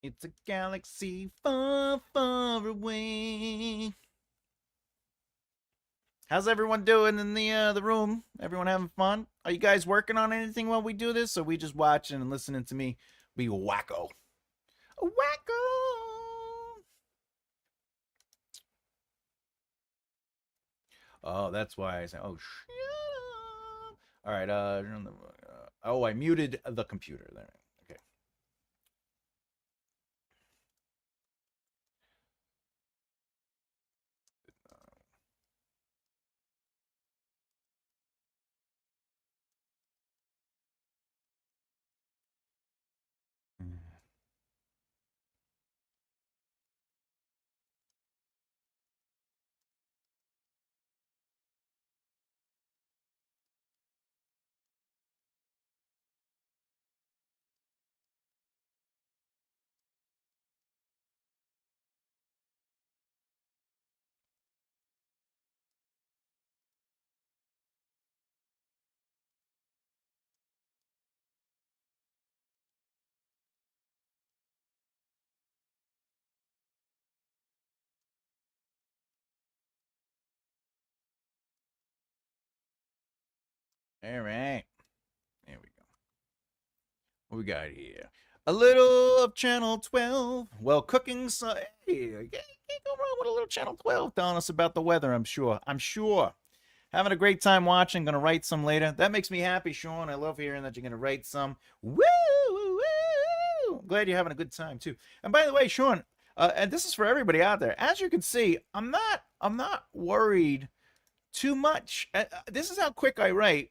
It's a galaxy far, far away. How's everyone doing in the room? Everyone having fun? Are you guys working on anything while we do this, or are we just watching and listening to me be wacko? Wacko! Oh, that's why I said, oh, shut up. All right, oh, I muted the computer there. Okay. All right. There we go. What we got here? A little of Channel 12. Well, cooking. Hey, can't go wrong with a little Channel 12 telling us about the weather, I'm sure. I'm sure. Having a great time watching. Gonna write some later. That makes me happy, Sean. I love hearing that you're gonna write some. Woo! Woo! Glad you're having a good time too. And by the way, Sean, and this is for everybody out there. As you can see, I'm not worried too much. This is how quick I write.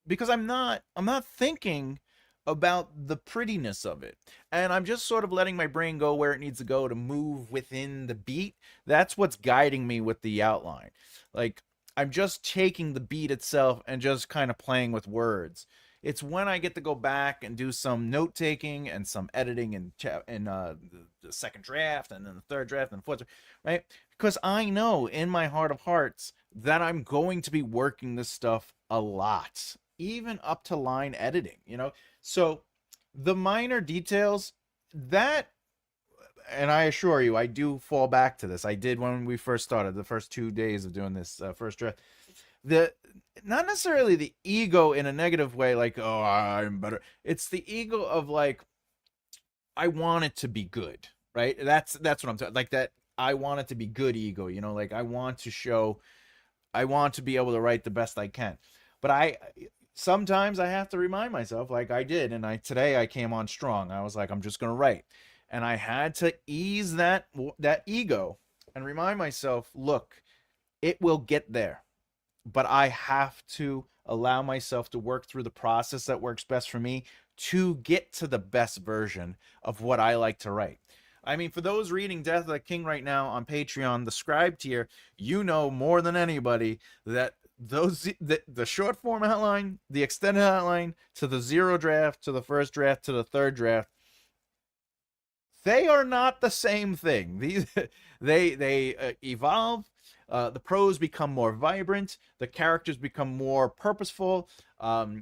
Because I'm not thinking about the prettiness of it, and I'm just sort of letting my brain go where it needs to go to move within the beat. That's what's guiding me with the outline. Like, I'm just taking the beat itself and just kind of playing with words. It's when I get to go back and do some note taking and some editing and the second draft and then the third draft and the fourth, right? Because I know in my heart of hearts that I'm going to be working this stuff a lot, even up to line editing. So the minor details that, and I assure you, I do fall back to this. I did when we first started, the first 2 days of doing this first draft. The Not necessarily the ego in a negative way, like, oh, I'm better. It's the ego of like, I want it to be good, right? That's what I'm talking, like, that I want it to be good ego, like, I want to be able to write the best I can. But I sometimes I have to remind myself, like I did, and today I came on strong. I was like, I'm just gonna write, and I had to ease that ego and remind myself, look, it will get there, but I have to allow myself to work through the process that works best for me to get to the best version of what I like to write. I mean, for those reading Death of the King right now on Patreon, the scribe tier, you know more than anybody that the short form outline, the extended outline, to the zero draft, to the first draft, to the third draft, they are not the same thing. These they evolve. The prose become more vibrant. The characters become more purposeful.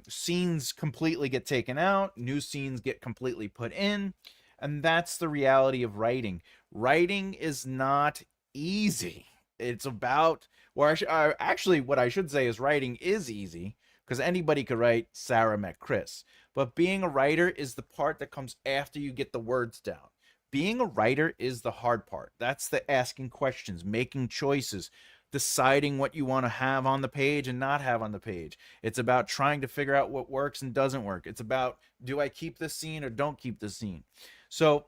Scenes completely get taken out. New scenes get completely put in, and that's the reality of writing. Writing is not easy. It's about, or actually, what I should say is, writing is easy because anybody could write Sarah Met Chris. But being a writer is the part that comes after you get the words down. Being a writer is the hard part. That's the asking questions, making choices, deciding what you want to have on the page and not have on the page. It's about trying to figure out what works and doesn't work. It's about, do I keep this scene or don't keep this scene? So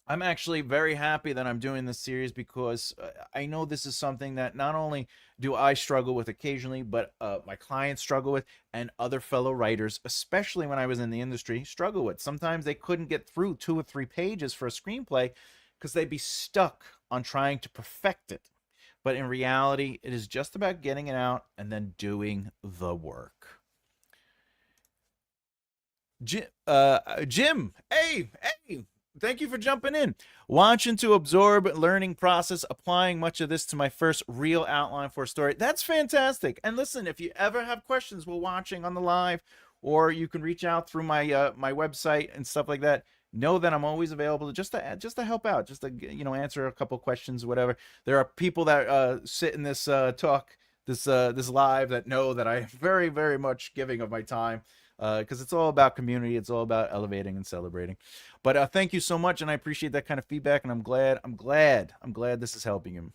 I'm actually very happy that I'm doing this series because I know this is something that not only do I struggle with occasionally, but my clients struggle with, and other fellow writers, especially when I was in the industry, struggle with. Sometimes they couldn't get through 2 or 3 pages for a screenplay because they'd be stuck on trying to perfect it. But in reality, it is just about getting it out and then doing the work. Jim, hey, thank you for jumping in. Watching to absorb learning process, applying much of this to my first real outline for a story. That's fantastic. And listen, if you ever have questions while watching on the live, or you can reach out through my my website and stuff like that, know that I'm always available just to help out, just to answer a couple questions, whatever. There are people that sit in this talk, this live, that know that I'm very very much giving of my time, because it's all about community. It's all about elevating and celebrating. But thank you so much, and I appreciate that kind of feedback, and I'm glad this is helping him.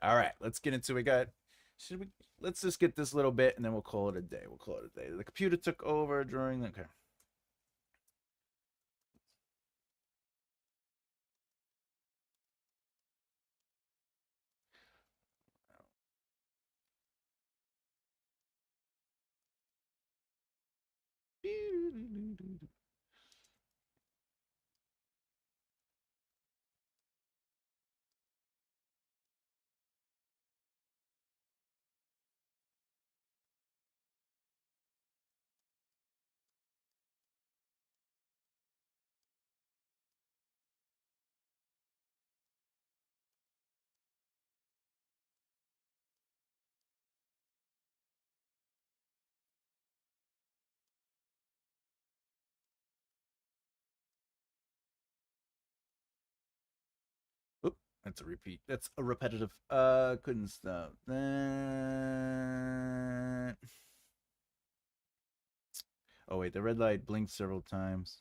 All right, let's get into it. Should we? Let's just get this little bit, and then we'll call it a day. We'll call it a day. The computer took over during the. Okay. Oop, that's a repeat. That's a repetitive. Couldn't stop that. Oh wait, the red light blinked several times.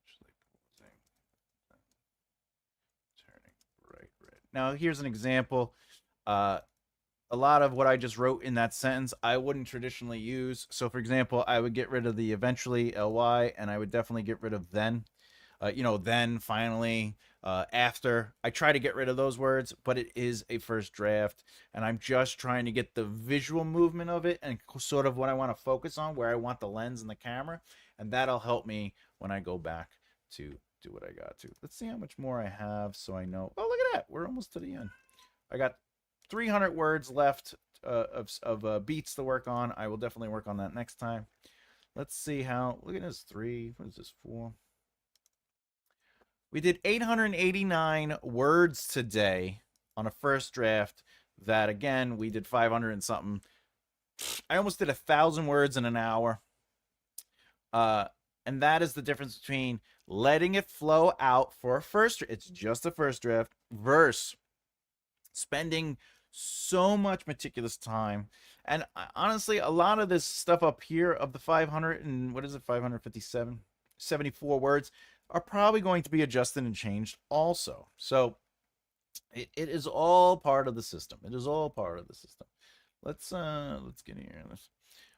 Actually pausing, turning bright red. Now here's an example. Uh, a lot of what I just wrote in that sentence, I wouldn't traditionally use. So, for example, I would get rid of the eventually ly, and I would definitely get rid of then. Then, finally, after. I try to get rid of those words, but it is a first draft, and I'm just trying to get the visual movement of it and sort of what I want to focus on, where I want the lens and the camera, and that'll help me when I go back to do what I got to. Let's see how much more I have so I know. Oh, look at that. We're almost to the end. I got 300 words left of beats to work on. I will definitely work on that next time. Let's see how. Look at this. 3. What is this? 4. We did 889 words today on a first draft. That again, we did 500 and something. I almost did 1,000 words in an hour. And that is the difference between letting it flow out for a first. It's just a first draft versus spending so much meticulous time. And honestly, a lot of this stuff up here of the 500 and what is it, 557, 74 words are probably going to be adjusted and changed also. So it is all part of the system. It is all part of the system. Let's get here.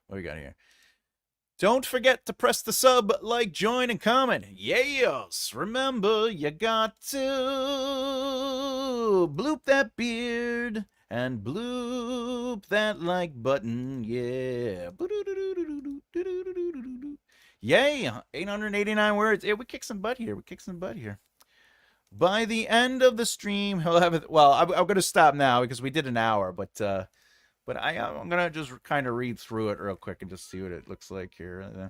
What we got here? Don't forget to press the sub, like, join, and comment. Yes! Remember, you got to bloop that beard and bloop that like button. Yeah. Yay! 889 words. Yeah, we kick some butt here. By the end of the stream, he'll have it. Well, I'm going to stop now because we did an hour, but I'm going to just kind of read through it real quick and just see what it looks like here.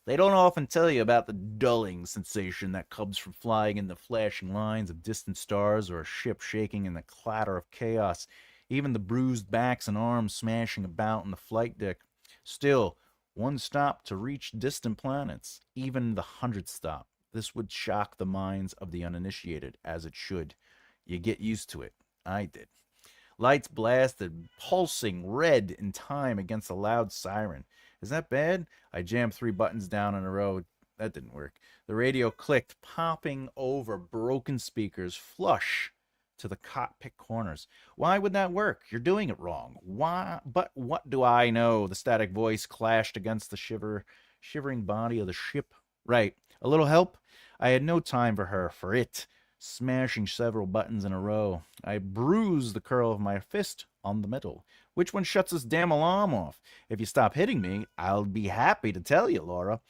They don't often tell you about the dulling sensation that comes from flying in the flashing lines of distant stars or a ship shaking in the clatter of chaos, even the bruised backs and arms smashing about in the flight deck. Still, one stop to reach distant planets, even the 100th stop. This would shock the minds of the uninitiated, as it should. You get used to it. I did. Lights blasted, pulsing red in time against a loud siren. Is that bad? I jammed 3 buttons down in a row. That didn't work. The radio clicked, popping over broken speakers flush to the cockpit corners. Why would that work? You're doing it wrong. Why? But what do I know? The static voice clashed against the shivering body of the ship. Right. A little help? I had no time for it. Smashing several buttons in a row, I bruised the curl of my fist on the metal. Which one shuts this damn alarm off? If you stop hitting me, I'll be happy to tell you, Laura.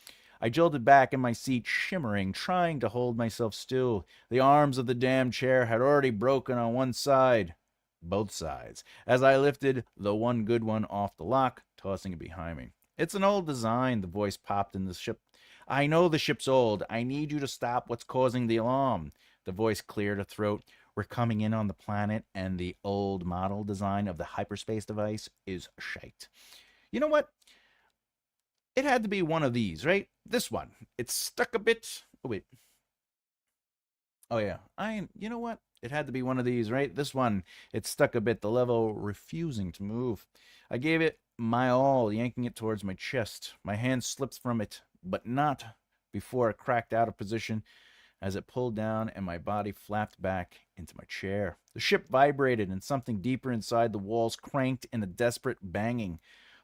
I jolted back in my seat, shimmering, trying to hold myself still. The arms of the damn chair had already broken on one side. Both sides. As I lifted the one good one off the lock, tossing it behind me. It's an old design, the voice popped in the ship. I know the ship's old. I need you to stop what's causing the alarm. The voice cleared a throat. We're coming in on the planet, and the old model design of the hyperspace device is shite. You know what? It had to be one of these, right? This one. It's stuck a bit. Oh, wait. Oh, yeah. You know what? It had to be one of these, right? This one. It's stuck a bit, the level refusing to move. I gave it my all, yanking it towards my chest. My hand slipped from it, but not before it cracked out of position as it pulled down and my body flapped back into my chair. The ship vibrated and something deeper inside the walls cranked in a desperate banging.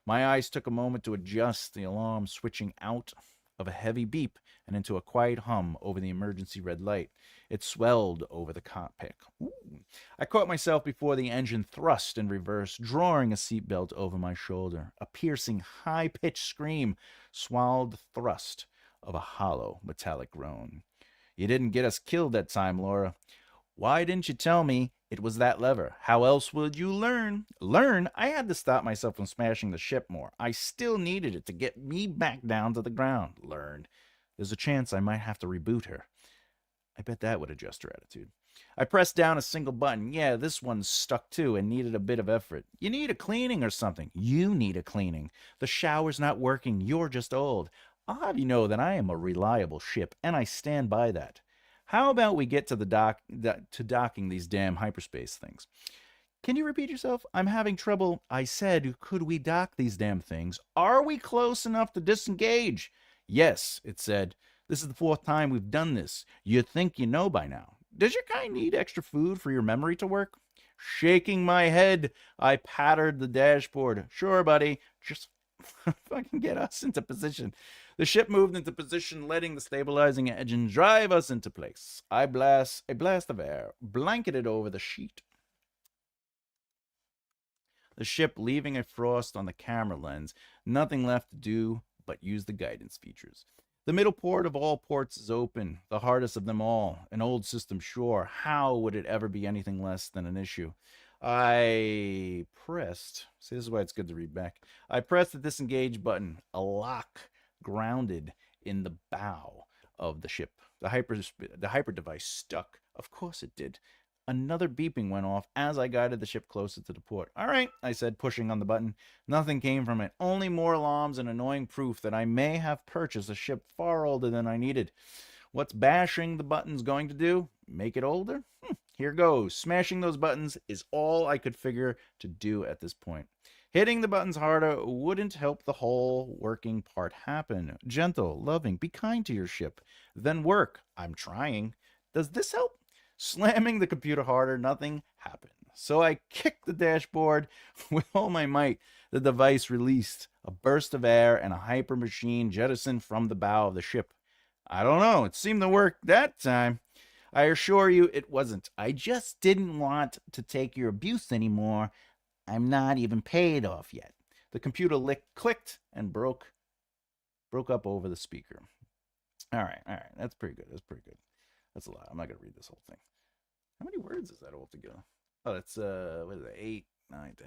My eyes took a moment to adjust, the alarm switching out of a heavy beep and into a quiet hum over the emergency red light. It swelled over the cockpit. Ooh. I caught myself before the engine thrust in reverse, drawing a seatbelt over my shoulder. A piercing, high-pitched scream swallowed the thrust of a hollow, metallic groan. You didn't get us killed that time, Laura. Why didn't you tell me it was that lever? How else would you learn? Learn? I had to stop myself from smashing the ship more. I still needed it to get me back down to the ground. Learned. There's a chance I might have to reboot her. I bet that would adjust her attitude. I pressed down a single button. Yeah, this one's stuck too and needed a bit of effort. You need a cleaning or something. You need a cleaning. The shower's not working. You're just old. I'll have you know that I am a reliable ship, and I stand by that. How about we get to to docking these damn hyperspace things? Can you repeat yourself? I'm having trouble. I said, could we dock these damn things? Are we close enough to disengage? Yes, it said. This is the fourth time we've done this. You think you know by now. Does your kind need extra food for your memory to work? Shaking my head, I pattered the dashboard. Sure, buddy. Just fucking get us into position. The ship moved into position, letting the stabilizing engine drive us into place. A blast of air blanketed over the sheet. The ship leaving a frost on the camera lens. Nothing left to do but use the guidance features. The middle port of all ports is open, the hardest of them all. An old system, sure. How would it ever be anything less than an issue? I pressed, see, this is why it's good to read back. I pressed the disengage button. A lock grounded in the bow of the ship. The hyper device stuck. Of course it did. Another beeping went off as I guided the ship closer to the port. All right, I said, pushing on the button. Nothing came from it. Only more alarms and annoying proof that I may have purchased a ship far older than I needed. What's bashing the buttons going to do? Make it older? Here goes. Smashing those buttons is all I could figure to do at this point. Hitting the buttons harder wouldn't help the whole working part happen. Gentle, loving, be kind to your ship. Then work. I'm trying. Does this help? Slamming the computer harder, nothing happened. So I kicked the dashboard with all my might. The device released a burst of air and a hyper machine jettisoned from the bow of the ship. I don't know, it seemed to work that time. I assure you it wasn't. I just didn't want to take your abuse anymore. I'm not even paid off yet. The computer clicked and broke up over the speaker. All right. That's pretty good. That's a lot. I'm not going to read this whole thing. How many words is that altogether? Oh, that's, what is that? 8, 9, 10, 11,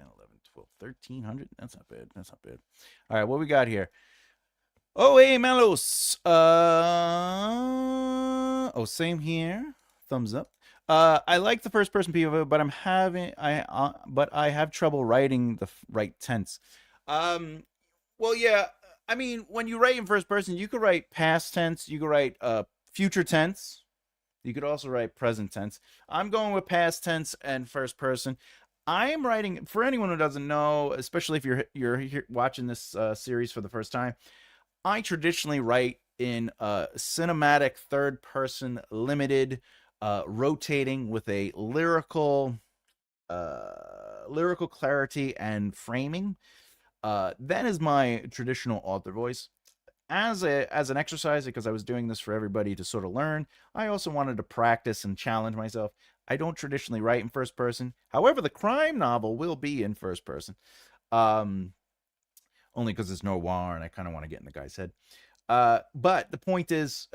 12, 1300? That's not bad. All right, what we got here? Oh, hey, Melos. Same here. Thumbs up. I like the first person POV, but I have trouble writing the right tense. Well, yeah. I mean, when you write in first person, you could write past tense. You could write future tense. You could also write present tense. I'm going with past tense and first person. I am writing, for anyone who doesn't know, especially if you're watching this series for the first time, I traditionally write in cinematic third person limited, rotating with a lyrical clarity and framing. That is my traditional author voice. As an exercise, because I was doing this for everybody to sort of learn, I also wanted to practice and challenge myself. I don't traditionally write in first person. However, the crime novel will be in first person. Only because it's noir and I kind of want to get in the guy's head. But the point is,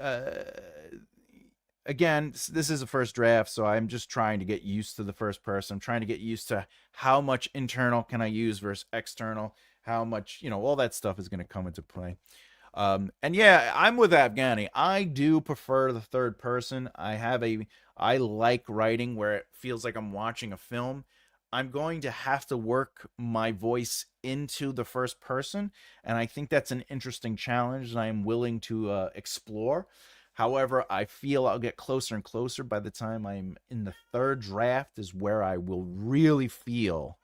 again, this is a first draft, so I'm just trying to get used to the first person. I'm trying to get used to how much internal can I use versus external, how much, all that stuff is going to come into play. And yeah, I'm with Afghani. I do prefer the third person. I like writing where it feels like I'm watching a film. I'm going to have to work my voice into the first person, and I think that's an interesting challenge that I am willing to explore. However, I feel I'll get closer and closer by the time I'm in the third draft is where I will really feel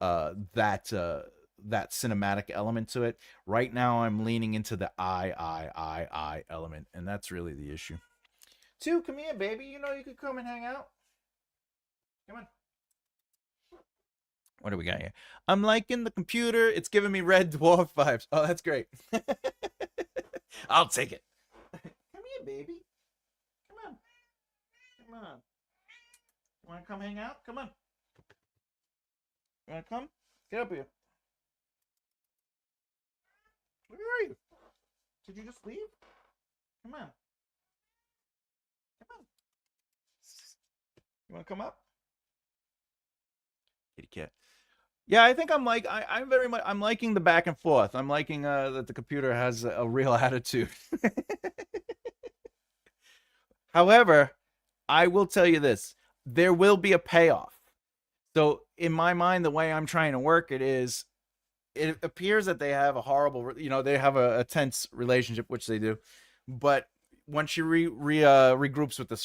that cinematic element to it. Right now, I'm leaning into the I element, and that's really the issue. Two, come here, baby. You know you could come and hang out. Come on. What do we got here? I'm liking the computer. It's giving me red dwarf vibes. Oh, that's great. I'll take it. Come here, baby. Come on. Come on. You want to come hang out? Come on. You want to come? Get up here. Where are you? Did you just leave? Come on. Come on. You want to come up? Kitty cat. Yeah, I think I'm very much I'm liking the back and forth. I'm liking that the computer has a real attitude. However, I will tell you this: there will be a payoff. So in my mind, the way I'm trying to work it is, it appears that they have a horrible, they have a tense relationship, which they do. But when she regroups with the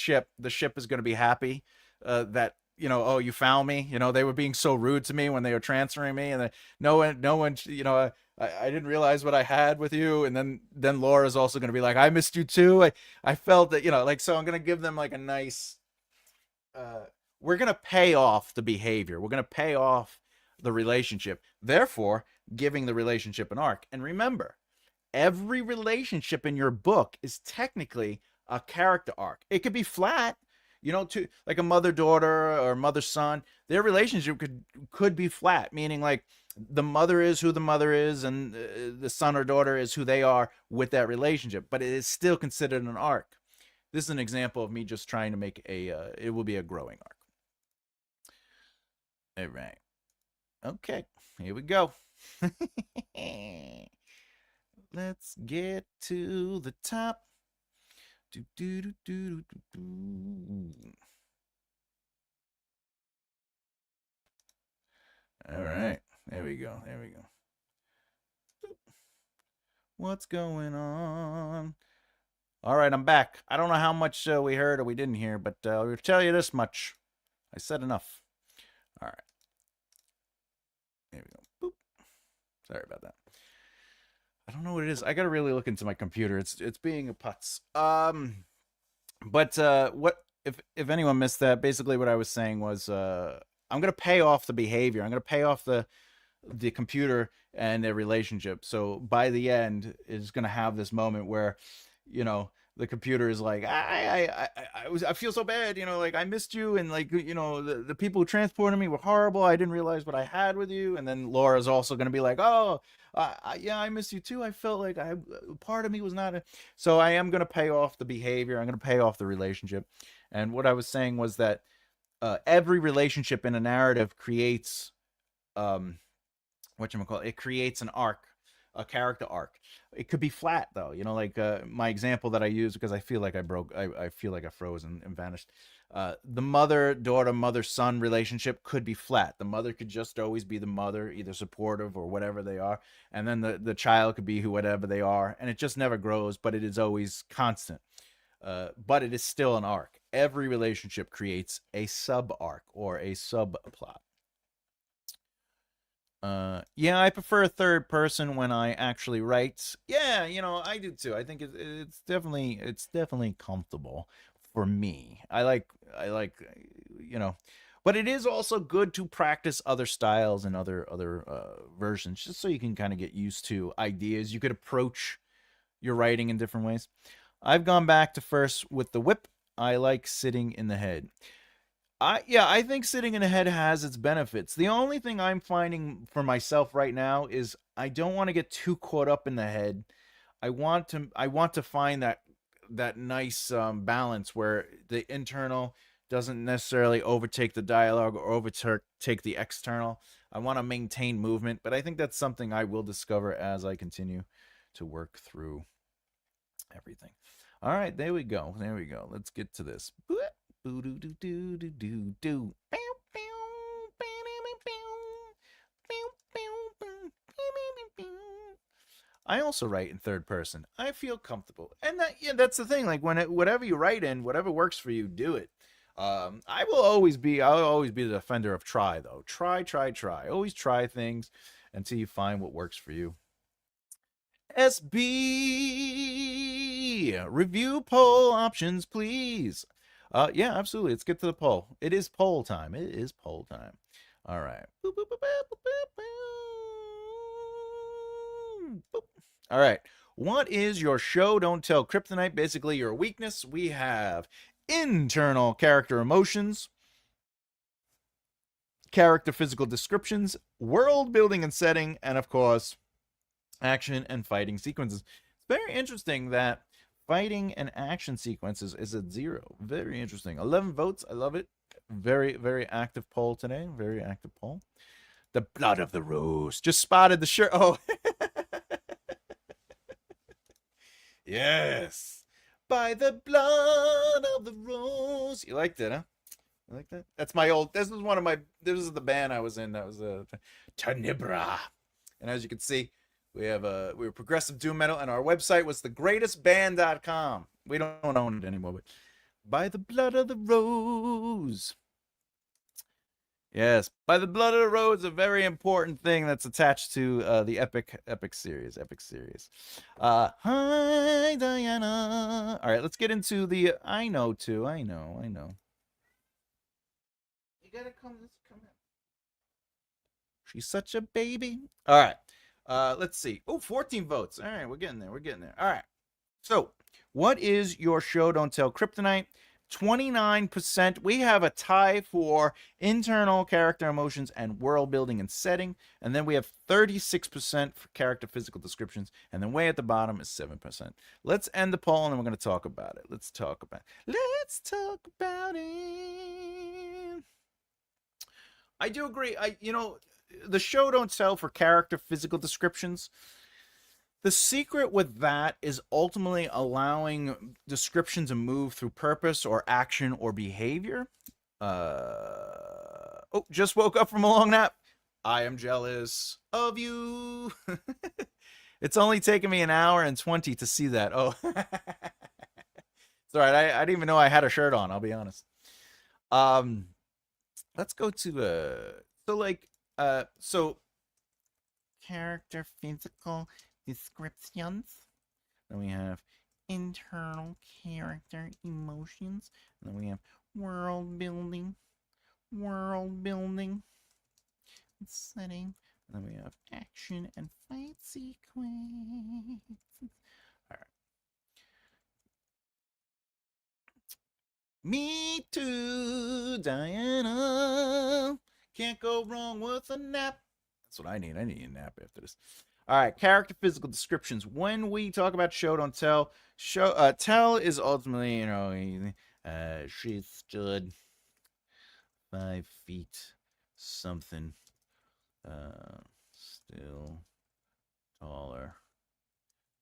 ship is going to be happy that oh, you found me. They were being so rude to me when they were transferring me, and no one, I didn't realize what I had with you. And then Laura's also going to be like, I missed you too. I felt that, like, so I'm going to give them like a nice. We're going to pay off the behavior. We're going to pay off the relationship. Therefore, giving the relationship an arc. And remember, every relationship in your book is technically a character arc. It could be flat, to like a mother-daughter or mother-son. Their relationship could be flat, meaning like the mother is who the mother is, and the son or daughter is who they are with that relationship. But it is still considered an arc. This is an example of me just trying to make it will be a growing arc. All right. Okay, here we go. Let's get to the top. Do, do, do, do, do, do. All right, there we go. There we go. What's going on? All right, I'm back. I don't know how much we heard or we didn't hear, but I'll tell you this much. I said enough. All right. There we go. Boop. Sorry about that. I don't know what it is. I gotta really look into my computer. It's being a putz. But what if anyone missed that? Basically, what I was saying was, I'm gonna pay off the behavior. I'm gonna pay off the computer and their relationship. So by the end, it's gonna have this moment where, the computer is like, I feel so bad, like I missed you, and like the people who transported me were horrible. I didn't realize what I had with you. And then Laura's also gonna be like, oh, yeah, I miss you too. I felt like part of me was not. So I am gonna pay off the behavior. I'm gonna pay off the relationship. And what I was saying was that every relationship in a narrative creates it creates an arc, a character arc. It could be flat though, like my example that I use, because I feel like I feel like I froze and vanished. The mother-daughter, mother-son relationship could be flat. The mother could just always be the mother, either supportive or whatever they are, and then the child could be whatever they are, and it just never grows, but it is always constant. But it is still an arc. Every relationship creates a sub arc or a subplot. Yeah, I prefer third person when I actually write. Yeah, I do too. I think it's definitely comfortable for me. I like but it is also good to practice other styles and other versions, just so you can kind of get used to ideas. You could approach your writing in different ways. I've gone back to first with the whip. I like sitting in the head. I think sitting in the head has its benefits. The only thing I'm finding for myself right now is I don't want to get too caught up in the head. I want to find that nice balance where the internal doesn't necessarily overtake the dialogue or overtake the external. I want to maintain movement, but I think that's something I will discover as I continue to work through everything. All right, there we go. There we go. Let's get to this. I also write in third person. I feel comfortable, and that's the thing. Like whatever you write in, whatever works for you, do it. I'll always be the defender of try though. Try. Always try things until you find what works for you. SB review poll options, please. Yeah, absolutely. Let's get to the poll. It is poll time. It is poll time. All right. Boop, boop, boop, boop, boop, boop, boop. All right. What is your show don't tell kryptonite? Basically, your weakness. We have internal character emotions, character physical descriptions, world building and setting, and of course, action and fighting sequences. It's very interesting that fighting and action sequences is at 0. Very interesting. 11 votes. I love it. Very, very active poll today. Very active poll. The blood of the rose. Just spotted the shirt. Oh. Yes. By the blood of the rose. You liked it, huh? You like that? That's my old. This is one of my. This is the band I was in. That was Tenebra. And as you can see, we were progressive doom metal, and our website was thegreatestband.com. We don't own it anymore, but by the blood of the rose. Yes, by the blood of the rose, a very important thing that's attached to the epic series. Hi Diana. All right, let's get into the. I know too. I know. You gotta come. Let's come in. She's such a baby. All right. Let's see. Oh, 14 votes. All right, we're getting there. All right. So, what is your show don't tell kryptonite? 29%. We have a tie for internal character emotions and world building and setting. And then we have 36% for character physical descriptions. And then way at the bottom is 7%. Let's end the poll and then we're going to talk about it. Let's talk about it. I do agree. The show don't tell for character physical descriptions. The secret with that is ultimately allowing description to move through purpose or action or behavior. Just woke up from a long nap. I am jealous of you. It's only taken me an hour and 20 to see that. Oh, it's all right. I didn't even know I had a shirt on. I'll be honest. Let's go to so character physical descriptions. Then we have internal character emotions. And then we have world building, setting. And then we have action and fight sequence. All right. Me too, Diana. Can't go wrong with a nap. That's what I need. I need a nap after this. All right, character physical descriptions. When we talk about show don't tell, tell is ultimately, she stood 5 feet something, still taller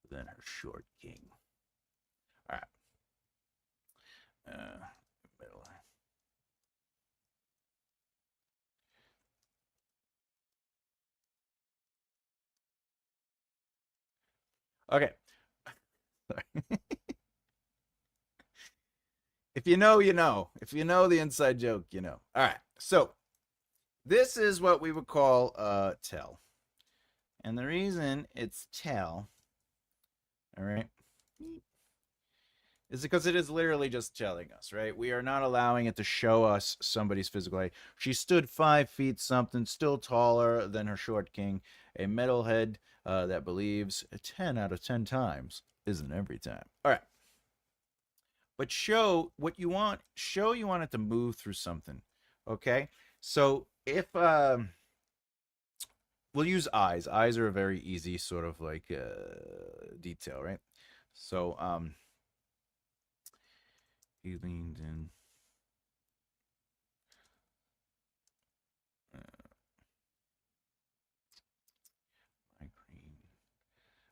than her short king. All right. Middle. Okay. If you know, you know. If you know the inside joke, you know. All right. So this is what we would call tell. And the reason it's tell, all right, is because it is literally just telling us, right? We are not allowing it to show us somebody's physical height. She stood 5 feet something, still taller than her short king. A metalhead that believes 10 out of 10 times isn't every time. All right. But show you want it to move through something. Okay? So if we'll use eyes. Eyes are a very easy sort of like detail, right? So he leaned in. My green.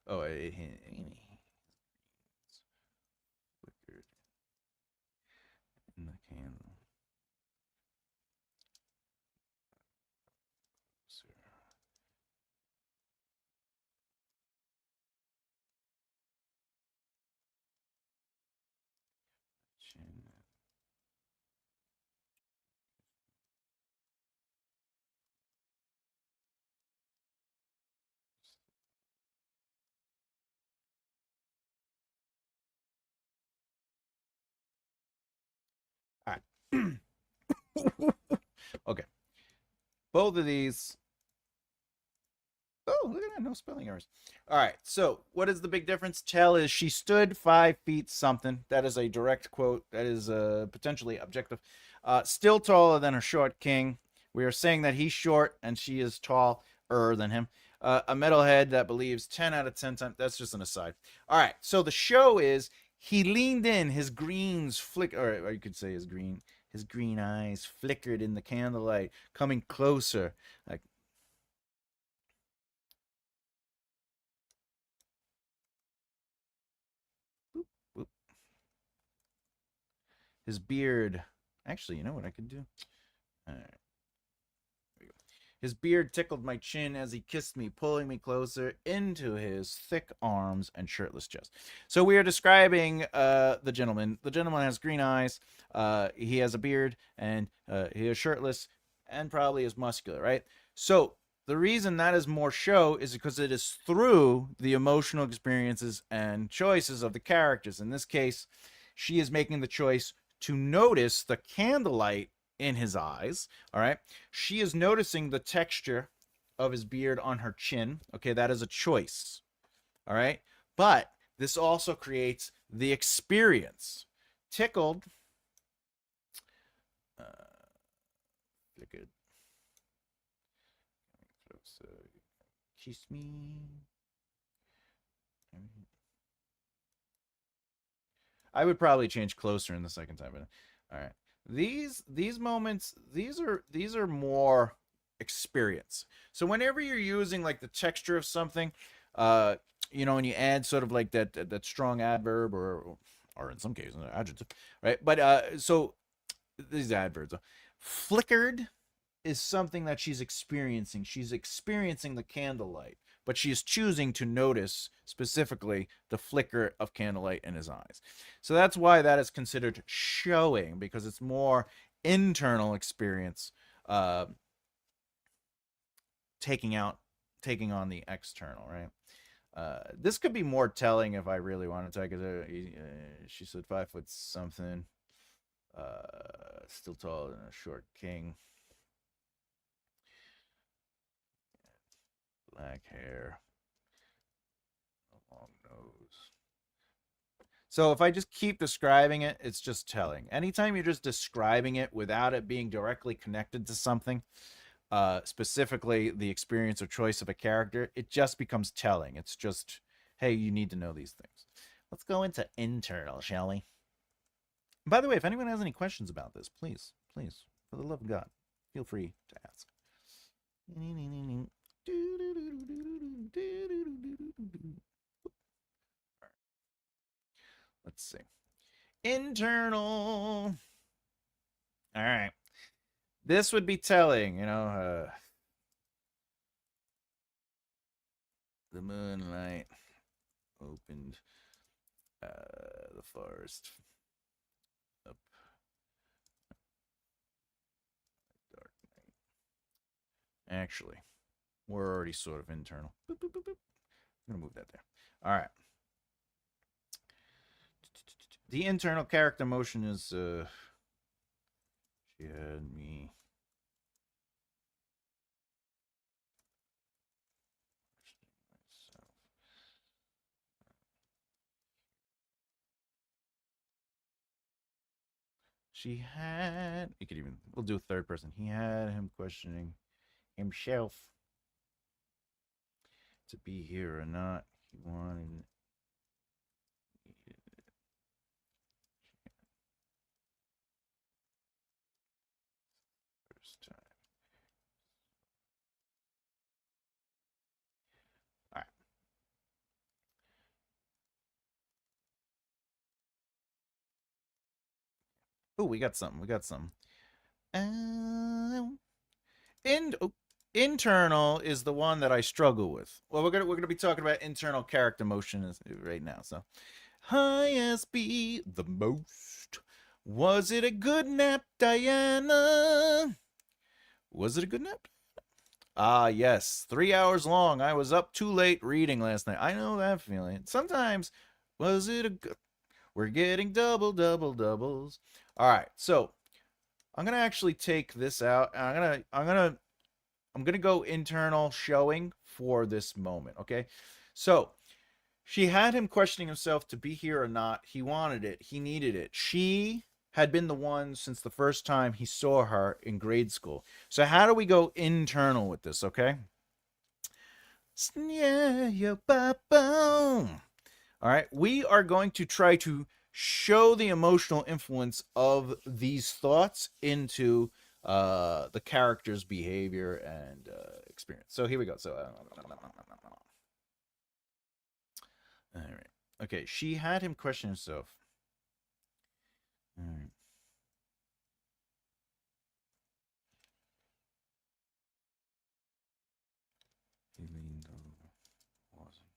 Oh, it flickered in the candle. All right. Okay. Both of these. Oh, look at that. No spelling errors. All right. So, what is the big difference? Tell is she stood 5 feet something. That is a direct quote. That is potentially objective. Still taller than her short king. We are saying that he's short and she is taller than him. A metalhead that believes 10 out of 10 times. That's just an aside. All right. So, the show is he leaned in, his greens flick, or you could say his green eyes flickered in the candlelight, coming closer. Like, boop, boop. His beard. Actually, you know what I could do? All right. His beard tickled my chin as he kissed me, pulling me closer into his thick arms and shirtless chest. So we are describing the gentleman. The gentleman has green eyes. He has a beard, and he is shirtless, and probably is muscular, right? So the reason that is more show is because it is through the emotional experiences and choices of the characters. In this case, she is making the choice to notice the candlelight in his eyes. All right. She is noticing the texture of his beard on her chin. Okay. That is a choice. All right. But this also creates the experience. Tickled. Flickered. Kiss me. I would probably change closer in the second time. But all right. These moments, these are more experience. So whenever you're using like the texture of something, uh, and you add sort of like that strong adverb or in some cases an adjective, right? But so these adverbs, flickered is something that she's experiencing. She's experiencing the candlelight, but she is choosing to notice specifically the flicker of candlelight in his eyes. So that's why that is considered showing, because it's more internal experience, uh, taking on the external, right? This could be more telling if I really wanted to, because she said 5 foot something, still taller than a short king. Black hair, a long nose. So if I just keep describing it, it's just telling. Anytime you're just describing it without it being directly connected to something, specifically the experience or choice of a character, it just becomes telling. It's just, hey, you need to know these things. Let's go into internal, shall we? By the way, if anyone has any questions about this, please, for the love of God, feel free to ask. Let's see. Internal. All right. This would be telling, the moonlight opened the forest up. Dark night. Actually, we're already sort of internal. Boop, boop, boop, boop. I'm going to move that there. All right. The internal character motion is she had me. She had. You could even. We'll do a third person. He had him questioning himself to be here or not. He wanted. First time. All right. Oh, we got something. Um, and internal is the one that I struggle with. Well, we're gonna be talking about internal character motion right now. So, highest be the most. Was it a good nap, Diana? Was it a good nap? Ah, yes. 3 hours long. I was up too late reading last night. I know that feeling. Sometimes, was it a good. We're getting doubles. All right. So, I'm going to actually take this out. And I'm gonna go internal showing for this moment, okay? So, she had him questioning himself to be here or not. He wanted it. He needed it. She had been the one since the first time he saw her in grade school. So how do we go internal with this, okay? Yeah, boom. All right, we are going to try to show the emotional influence of these thoughts into the character's behavior and experience. So here we go. So, all right. Okay, she had him question himself. All right. He leaned over, pausing.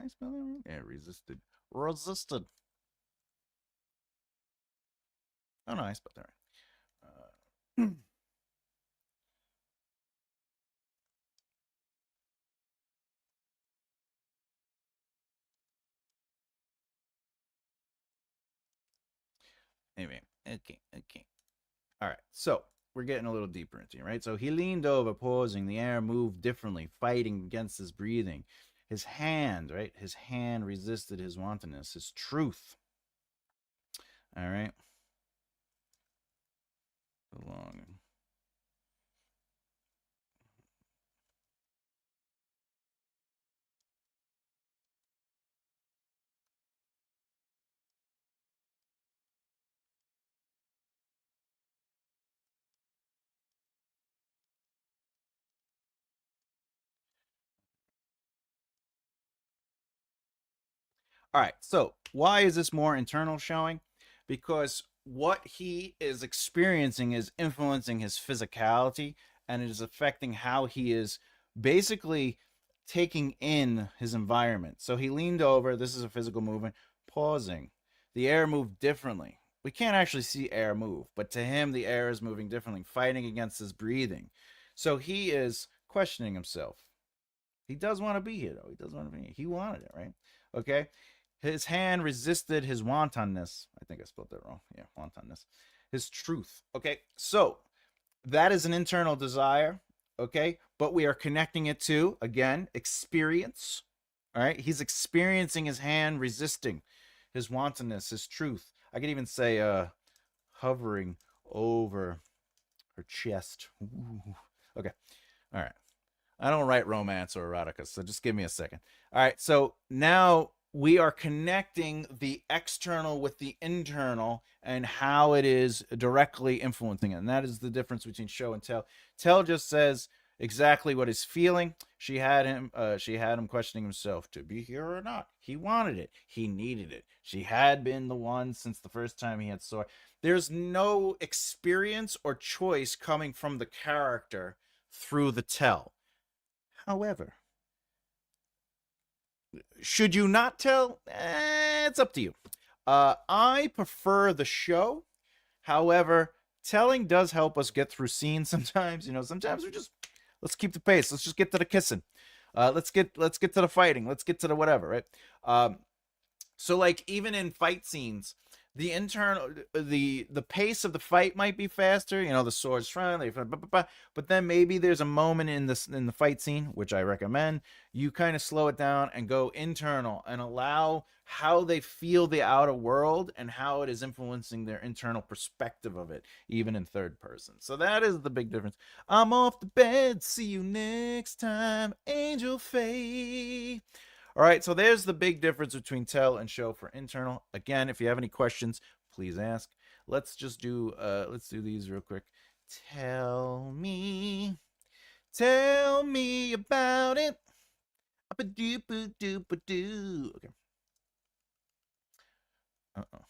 I spell that wrong? Yeah, resisted. Resisted. Oh no, I spelled that right. Anyway, okay. All right, so we're getting a little deeper into it, right? So he leaned over, pausing. The air moved differently, fighting against his breathing. His hand, right? His hand resisted his wantonness, his truth. All right. Belonging. All right. So, why is this more internal showing? Because what he is experiencing is influencing his physicality and it is affecting how he is basically taking in his environment. So, he leaned over. This is a physical movement, pausing. The air moved differently. We can't actually see air move, but to him, the air is moving differently, fighting against his breathing. So, he is questioning himself. He does want to be here, though. He does want to be here. He wanted it, right? Okay. His hand resisted his wantonness. I think I spelled that wrong. Yeah, wantonness. His truth. Okay. So that is an internal desire. Okay. But we are connecting it to, again, experience. All right. He's experiencing his hand resisting his wantonness, his truth. I could even say hovering over her chest. Ooh. Okay. All right. I don't write romance or erotica, so just give me a second. All right, so now we are connecting the external with the internal and how it is directly influencing it. And that is the difference between show and tell. Tell just says exactly what he's feeling. She had him questioning himself to be here or not. He wanted it. He needed it. She had been the one since the first time he had saw her. There's no experience or choice coming from the character through the tell. However, should you not tell? It's up to you. I prefer the show. However, telling does help us get through scenes sometimes. Sometimes we just let's keep the pace. Let's just get to the kissing. Let's get to the fighting. Let's get to the whatever, right? So like even in fight scenes, the pace of the fight might be faster. The swords front, but then maybe there's a moment in the fight scene, which I recommend. You kind of slow it down and go internal and allow how they feel the outer world and how it is influencing their internal perspective of it, even in third person. So that is the big difference. I'm off the bed. See you next time, Angel Faye. All right, so there's the big difference between tell and show for internal. Again, if you have any questions, please ask. Let's do these real quick. Tell me about it. Okay. Uh-oh.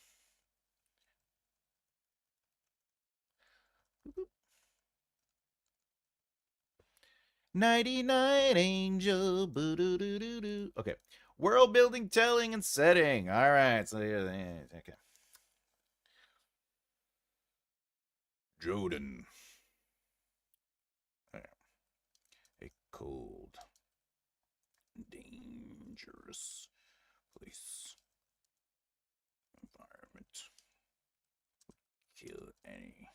99 Angel. Boo-doo-doo-doo-doo. Okay. World building, telling, and setting. All right. So, yeah, okay. Joden. A cold, dangerous place. Environment. Kill any.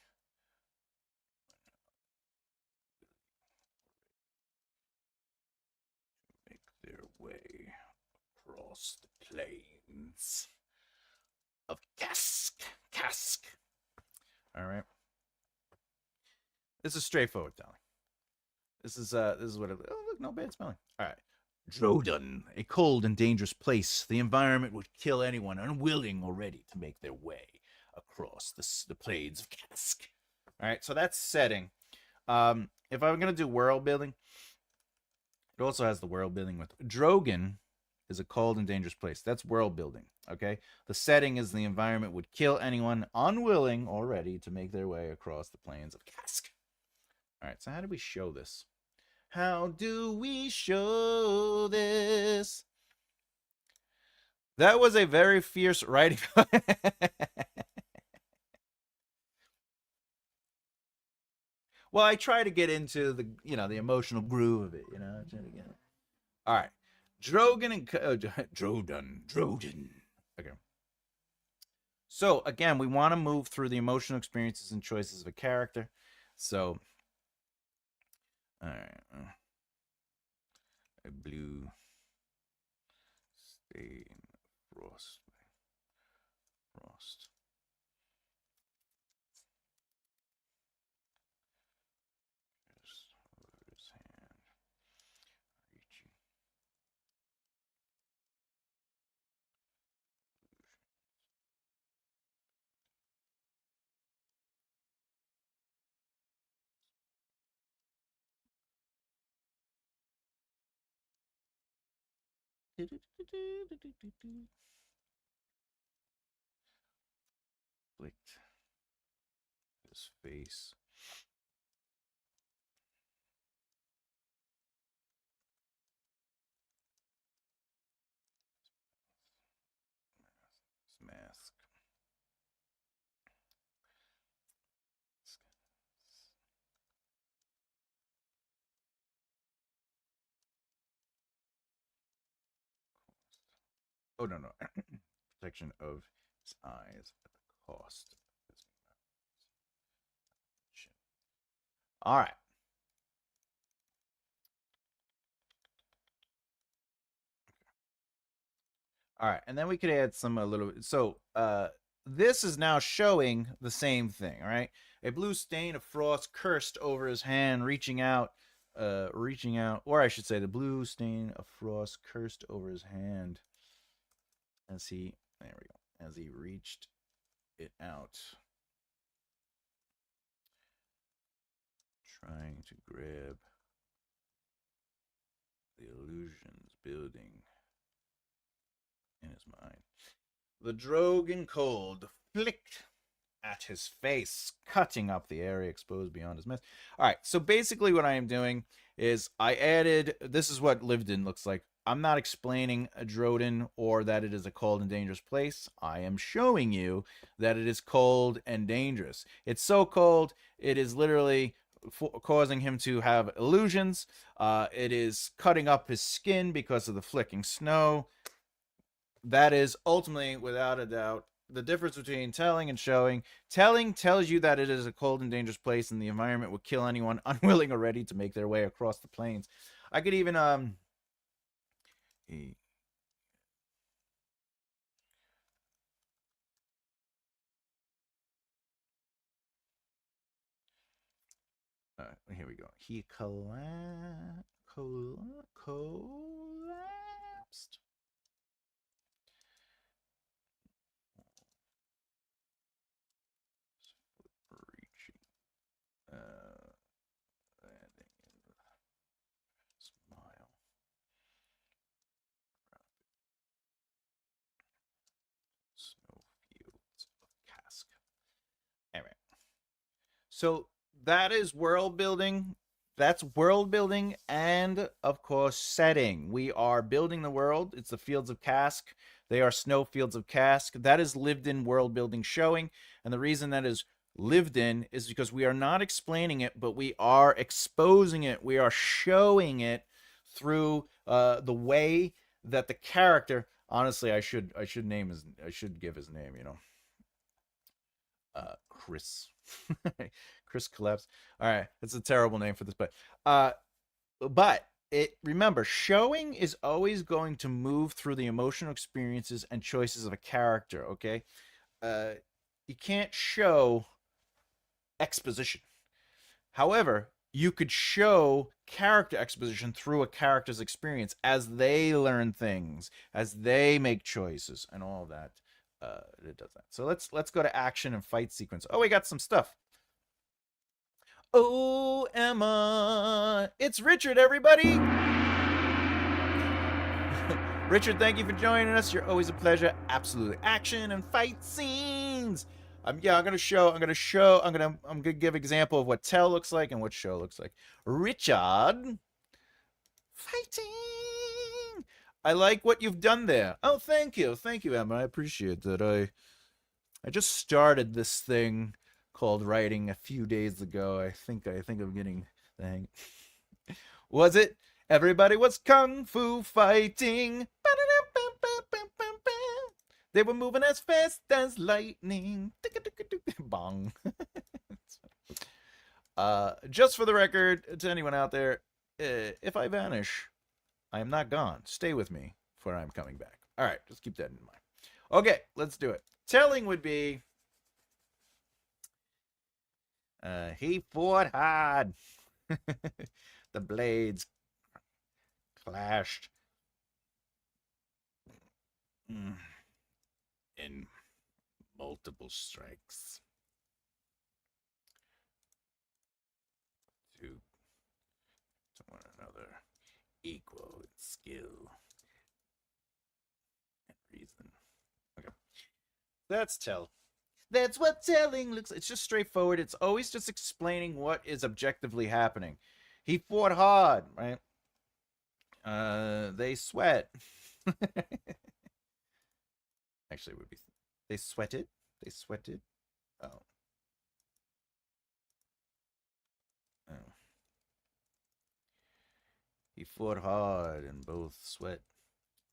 Make their way across the plains of Cask. All right. This is straightforward telling. This is what it. Oh, look, no bad spelling. All right. Drodan, a cold and dangerous place. The environment would kill anyone unwilling or ready to make their way across the plains of Cask. All right, so that's setting. If I'm gonna do world building, it also has the world building with Drogan is a cold and dangerous place. That's world building. Okay. The setting is the environment would kill anyone unwilling or ready to make their way across the plains of Cask. All right. So how do we show this? How do we show this? That was a very fierce writing. Well, I try to get into the emotional groove of it. All right, Drogan and Drodan. Okay. So again, we want to move through the emotional experiences and choices of a character. So, all right, a blue stain frost. Just over his hand, reaching. Flicked his face. His mask. Oh no. Protection of his eyes at the cost of his chin. All right. All right, and then we could add some a little. So this is now showing the same thing. All right, a blue stain of frost cursed over his hand, reaching out, or I should say, the blue stain of frost cursed over his hand as he. There we go. As he reached it out, trying to grab the illusions building in his mind. The Drogan cold flicked at his face, cutting up the area exposed beyond his mist. All right, so basically what I am doing is I added, this is what lived in looks like. I'm not explaining a Drodan or that it is a cold and dangerous place. I am showing you that it is cold and dangerous. It's so cold, it is literally causing him to have illusions. It is cutting up his skin because of the flicking snow. That is ultimately, without a doubt, the difference between telling and showing. Telling tells you that it is a cold and dangerous place and the environment will kill anyone unwilling or ready to make their way across the plains. I could even here we go. He collapsed collapsed. Reaching. Landing in smile. Snowfields of Cask. Anyway, so that is world building. That's world building and, of course, setting. We are building the world. It's the fields of Cask. They are snow fields of Cask. That is lived in world building showing. And the reason that is lived in is because we are not explaining it, but we are exposing it. We are showing it through the way that the character. Honestly, I should give his name. Chris. Chris Collapse. All right, that's a terrible name for this, but it remember showing is always going to move through the emotional experiences and choices of a character. Okay, you can't show exposition. However, you could show character exposition through a character's experience as they learn things, as they make choices, and all of that. It does that. So let's go to action and fight sequence. Oh, we got some stuff. Oh, Emma, it's Richard, everybody. Richard, thank you for joining us. You're always a pleasure. Absolutely, action and fight scenes. I'm gonna give example of what tell looks like and what show looks like. Richard, fighting. I like what you've done there. Oh, thank you, Emma. I appreciate that. I just started this thing called writing a few days ago. I think I'm getting the hang. Was it? Everybody was kung fu fighting. They were moving as fast as lightning. Bong. Just for the record, to anyone out there, if I vanish, I am not gone. Stay with me, for I'm coming back. All right, just keep that in mind. Okay, let's do it. Telling would be, he fought hard. The blades clashed in multiple strikes to one another, equal in skill and reason. Okay, that's tell. That's what telling looks like. It's just straightforward. It's always just explaining what is objectively happening. He fought hard, right? They sweat. Actually, it would be they sweated. They sweated. Oh. Oh. He fought hard and both sweat.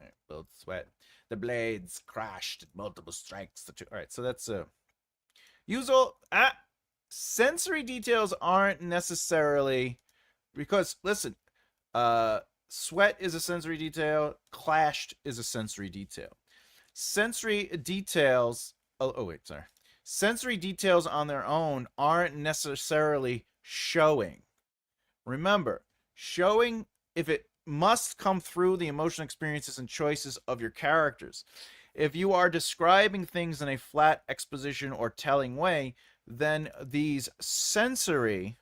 Right, both sweat. The blades crashed at multiple strikes. All right, so that's usual. Sensory details aren't necessarily because listen, sweat is a sensory detail. Clashed is a sensory detail. Sensory details. Oh wait, sorry. Sensory details on their own aren't necessarily showing. Remember, showing if it must come through the emotional experiences and choices of your characters. If you are describing things in a flat exposition or telling way, then these sensory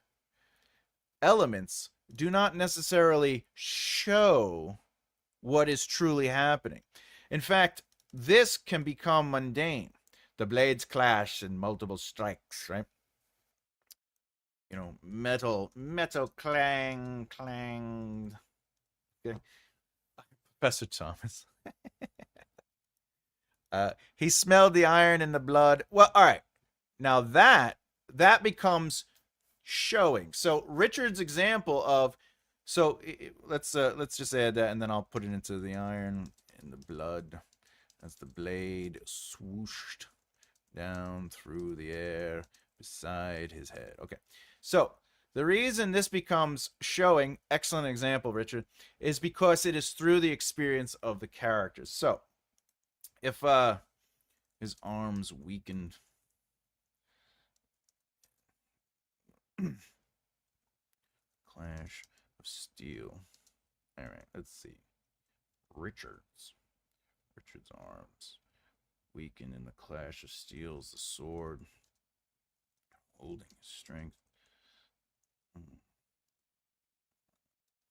elements do not necessarily show what is truly happening. In fact, this can become mundane. The blades clash in multiple strikes, right? Metal clang. Okay. Professor Thomas. He smelled the iron in the blood. Well, all right. Now that becomes showing. So Richard's example of let's just add that and then I'll put it into the iron in the blood as the blade swooshed down through the air beside his head. Okay. So the reason this becomes showing, excellent example, Richard, is because it is through the experience of the characters. So if his arms weakened, clash of steel. All right, let's see. Richards. Richard's arms weaken in the clash of steels. The sword holding his strength.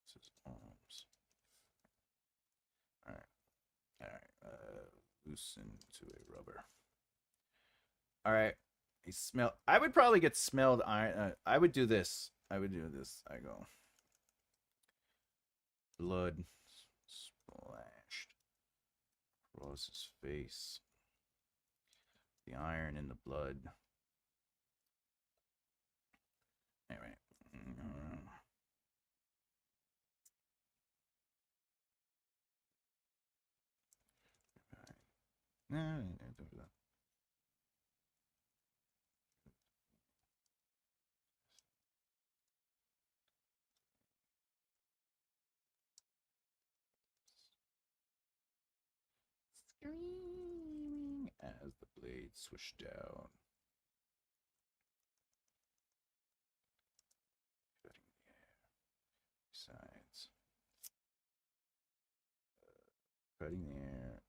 It's his arms. All right. All right. Loosen to a rubber. All right. He smell. I would probably get smelled iron. I would do this. I would do this. I go. Blood splashed across his face. The iron in the blood. Anyway. No, screaming as the blade swished down, cutting the air. Besides, cutting the air.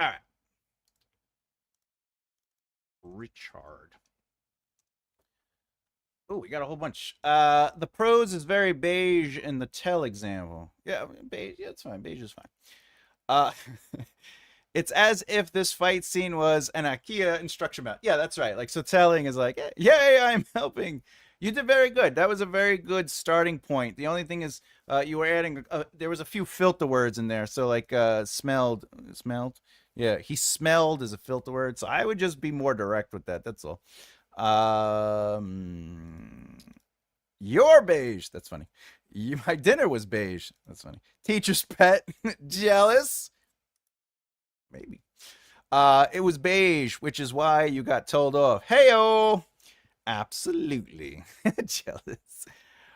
All right. Richard. Oh, we got a whole bunch. The prose is very beige in the tell example. Yeah, beige. Yeah, it's fine. Beige is fine. Uh, it's as if this fight scene was an IKEA instruction manual. Yeah, that's right. Like, so telling is like, yay, I'm helping. You did very good. That was a very good starting point. The only thing is, you were adding. There was a few filter words in there. So like, smelled. Yeah, he smelled is a filter word. So I would just be more direct with that. That's all. Um, you're beige. That's funny. My dinner was beige. That's funny. Teacher's pet. Jealous. Maybe. It was beige, which is why you got told off. Heyo. Absolutely. Jealous.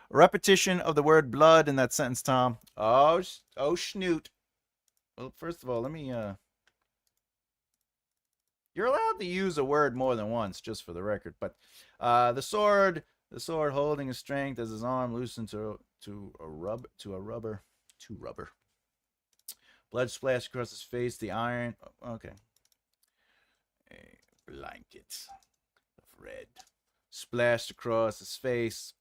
Repetition of the word blood in that sentence, Tom. Oh, schnoot. Well, first of all, let me. You're allowed to use a word more than once, just for the record. But the sword holding his strength as his arm loosened to rubber. Blood splashed across his face. The iron. Okay. A blanket of red splashed across his face.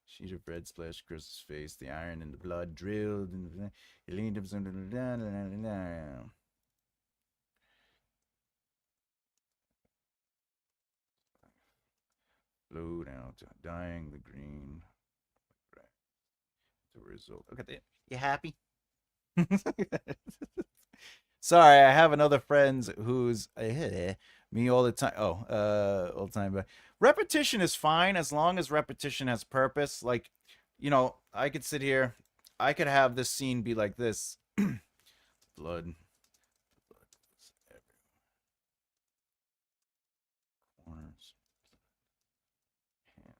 Sheet of red splashed across his face. The iron and the blood drilled. He leaned himself. Flowed out, dyeing the green. The result. Look at that. You happy? Sorry, I have another friend who's me all the time. Oh, all the time. But repetition is fine as long as repetition has purpose. Like, I could sit here. I could have this scene be like this. Blood. Corners. Hands.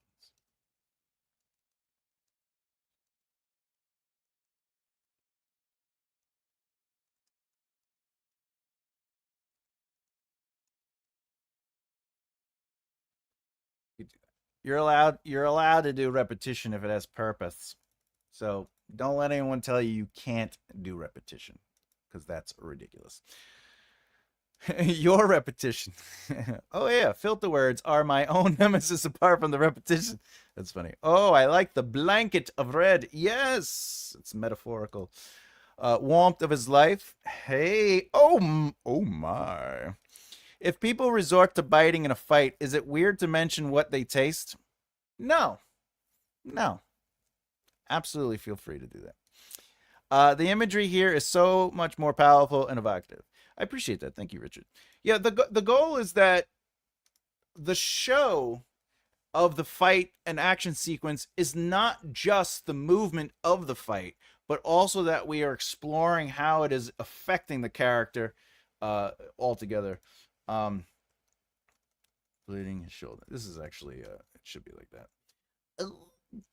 You're allowed to do repetition if it has purpose. So Don't let anyone tell you can't do repetition, because that's ridiculous. Your repetition. Oh yeah, filter words are my own nemesis apart from the repetition. That's funny. Oh, I like the blanket of red. Yes, it's metaphorical. Warmth of his life. Hey, oh my. If people resort to biting in a fight, is it weird to mention what they taste? No, no. Absolutely feel free to do that. The imagery here is so much more powerful and evocative. I appreciate that. Thank you, Richard. Yeah, the goal is that the show of the fight and action sequence is not just the movement of the fight, but also that we are exploring how it is affecting the character altogether. Bleeding his shoulder. This is actually it should be like that.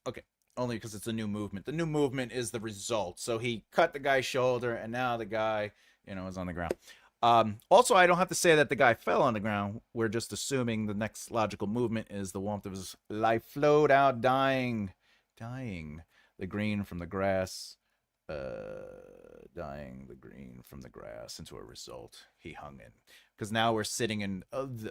Okay, only because it's a new movement. The new movement is the result. So he cut the guy's shoulder, and now the guy, is on the ground. Also, I don't have to say that the guy fell on the ground. We're just assuming the next logical movement is the warmth of his life flowed out, dying. The green from the grass, dying the green from the grass into a result. He hung in. Because now we're sitting in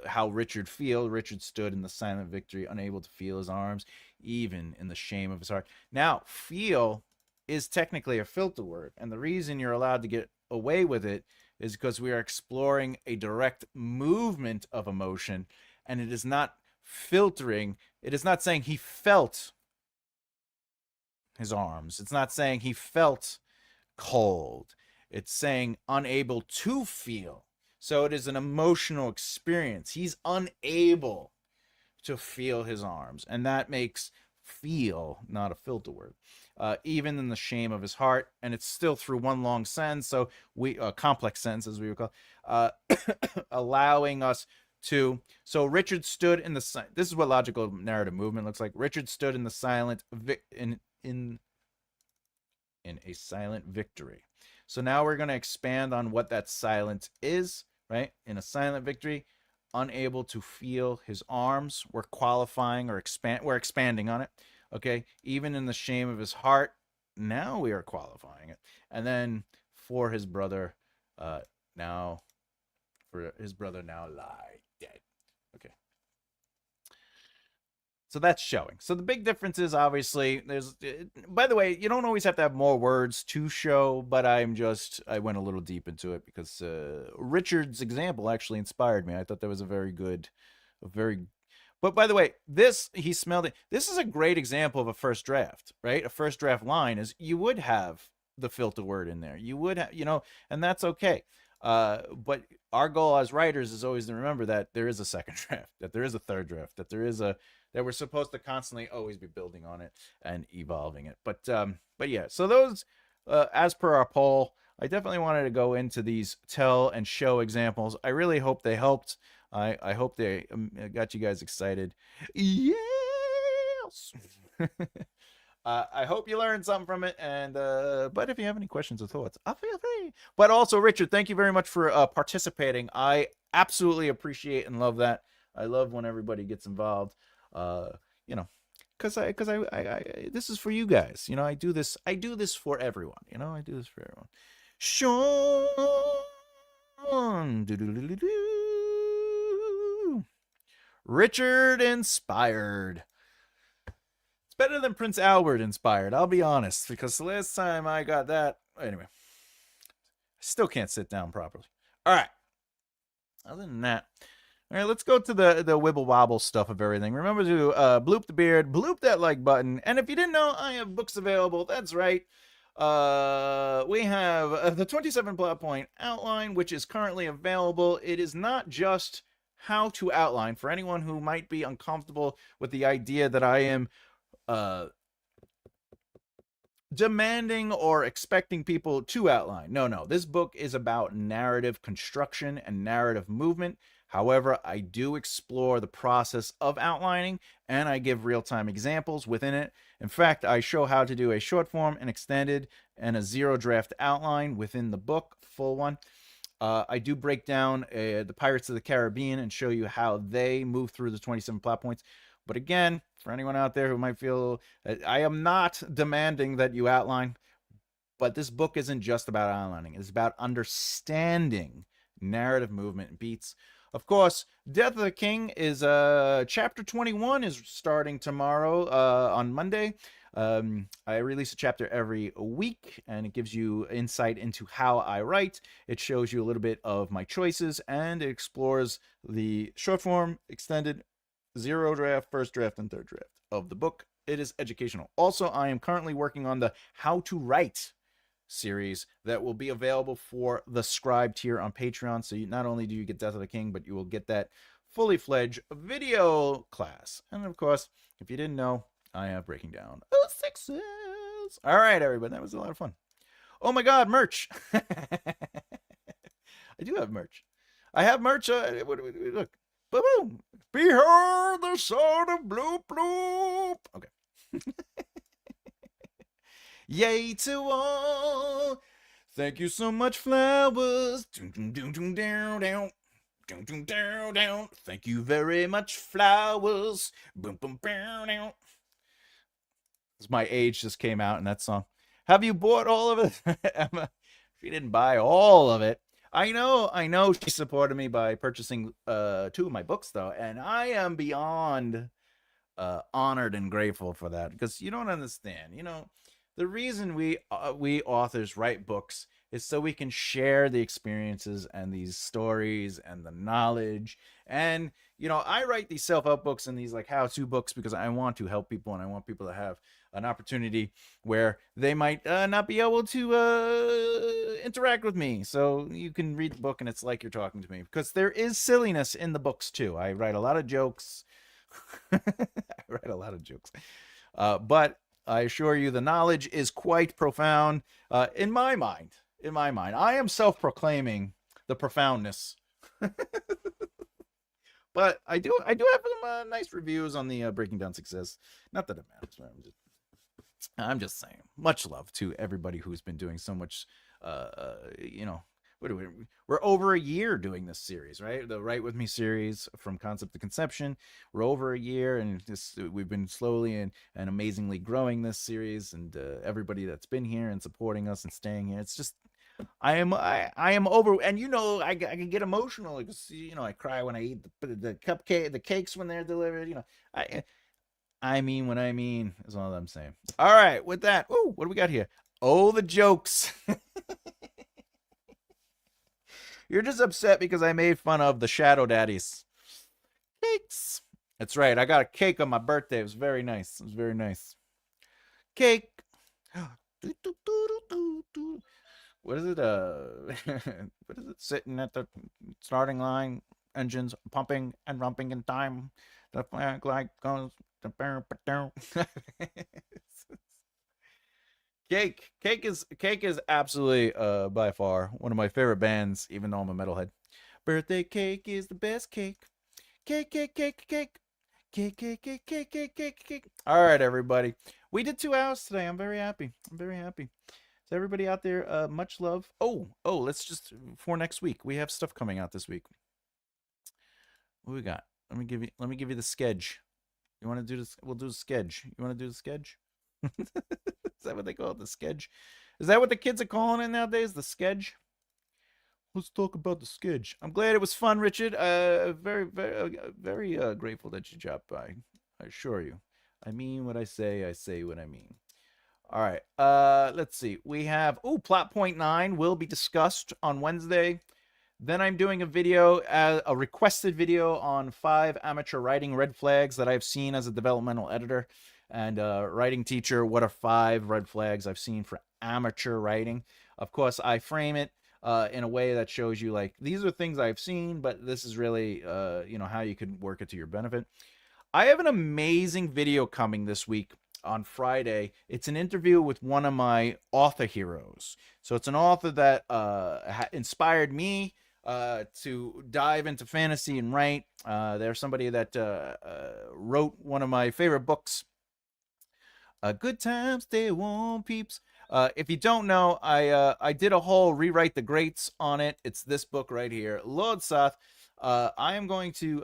how Richard stood in the silent victory, unable to feel his arms, even in the shame of his heart. Now, feel is technically a filter word. And the reason you're allowed to get away with it is because we are exploring a direct movement of emotion, and it is not filtering. It is not saying he felt his arms. It's not saying he felt cold. It's saying unable to feel. So it is an emotional experience. He's unable to feel his arms, and that makes feel not a filter word. Even in the shame of his heart, and it's still through one long sentence, so complex sentence as we would call, allowing us to. So Richard stood in the. This is what logical narrative movement looks like. Richard stood in the silent in a silent victory. So now we're going to expand on what that silence is, right? In a silent victory, unable to feel his arms. We're qualifying or we're expanding on it. Okay. Even in the shame of his heart, now we are qualifying it. And then for his brother, now lie dead. Okay. So that's showing. So the big difference is obviously by the way, you don't always have to have more words to show, but I went a little deep into it because Richard's example actually inspired me. I thought that was but by the way, he smelled it. This is a great example of a first draft, right? A first draft line is you would have the filter word in there. You would have, and that's okay. But our goal as writers is always to remember that there is a second draft, that there is a third draft, that we're supposed to constantly always be building on it and evolving it. But yeah, so those, as per our poll, I definitely wanted to go into these tell and show examples. I really hope they helped. I hope they got you guys excited. Yes. I hope you learned something from it, and but if you have any questions or thoughts, feel free. But also, Richard, thank you very much for participating. I absolutely appreciate and love that. I love when everybody gets involved. Because this is for you guys. I do this for everyone. I do this for everyone. Sean, Richard inspired. It's better than Prince Albert inspired. I'll be honest, because the last time I got that, anyway, I still can't sit down properly. All right. Other than that. All right, let's go to the wibble wobble stuff of everything. Remember to bloop the beard, bloop that like button, and if you didn't know, I have books available. That's right. We have the 27 plot point outline, which is currently available. It is not just how to outline for anyone who might be uncomfortable with the idea that I am demanding or expecting people to outline. No. This book is about narrative construction and narrative movement. However, I do explore the process of outlining, and I give real-time examples within it. In fact, I show how to do a short form, an extended, and a zero draft outline within the book, full one. I do break down the Pirates of the Caribbean and show you how they move through the 27 plot points. But again, for anyone out there who might feel, I am not demanding that you outline, but this book isn't just about outlining. It's about understanding narrative movement and beats. Of course, Death of the King is chapter 21 is starting tomorrow on Monday. I release a chapter every week, and it gives you insight into how I write. It shows you a little bit of my choices, and it explores the short form, extended, zero draft, first draft, and third draft of the book. It is educational. Also, I am currently working on the How to Write series that will be available for the Scribe tier on Patreon. So not only do you get Death of the King, but you will get that fully fledged video class. And of course, if you didn't know, I have Breaking Down sixes. All right, everybody, that was a lot of fun. Oh my God, merch! I do have merch. I have merch. Look, boom, behold the sound of bloop bloop. Okay. Yay to all. Thank you so much, flowers. Thank you very much, flowers. Boom, boom, boom. My age just came out in that song. Have you bought all of it? Emma, she didn't buy all of it. I know she supported me by purchasing 2 of my books, though, and I am beyond honored and grateful for that, because you don't understand. The reason we authors write books is so we can share the experiences and these stories and the knowledge. And I write these self-help books and these like how-to books because I want to help people, and I want people to have an opportunity where they might not be able to interact with me. So you can read the book and it's like you're talking to me, because there is silliness in the books too. I write a lot of jokes. But I assure you the knowledge is quite profound in my mind. I am self-proclaiming the profoundness. But I do have some nice reviews on the Breaking Down success. Not that it matters. I'm just saying. Much love to everybody who's been doing so much. We're over a year doing this series, right? The Write With Me series, from concept to conception. We're over a year, and we've been slowly and amazingly growing this series, and everybody that's been here and supporting us and staying here. It's just, I am over, and I can get emotional because I cry when I eat the cakes when they're delivered. I mean what I mean is all I'm saying. All right, with that, what do we got here? Oh, the jokes. You're just upset because I made fun of the Shadow Daddies. Cakes. That's right. I got a cake on my birthday. It was very nice. Cake. What is it? What is it? Sitting at the starting line, engines pumping and rumping in time. The flag like goes. Cake is absolutely by far one of my favorite bands, even though I'm a metalhead. Birthday cake is the best cake. Cake. All right, everybody. We did 2 hours today. I'm very happy. So everybody out there, much love. Oh, let's just, for next week, we have stuff coming out this week. What we got? Let me give you the sketch. You want to do this? We'll do the sketch. You want to do the sketch? Is that what they call it? The sketch? Is that what the kids are calling it nowadays? The sketch? Let's talk about the sketch. I'm glad it was fun, Richard. Very grateful that you dropped by. I assure you. I mean what I say what I mean. All right. Let's see. We have, plot point 9 will be discussed on Wednesday. Then I'm doing a video, a requested video on 5 amateur writing red flags that I've seen as a developmental editor and writing teacher. What are 5 red flags I've seen for amateur writing? Of course, I frame it in a way that shows you, like, these are things I've seen, but this is really, how you can work it to your benefit. I have an amazing video coming this week on Friday. It's an interview with one of my author heroes. So it's an author that inspired me to dive into fantasy and write. They're somebody that wrote one of my favorite books, Good Times Stay Warm, Peeps. If you don't know, I did a whole Rewrite the Greats on it. It's this book right here, Lord Soth. I am going to.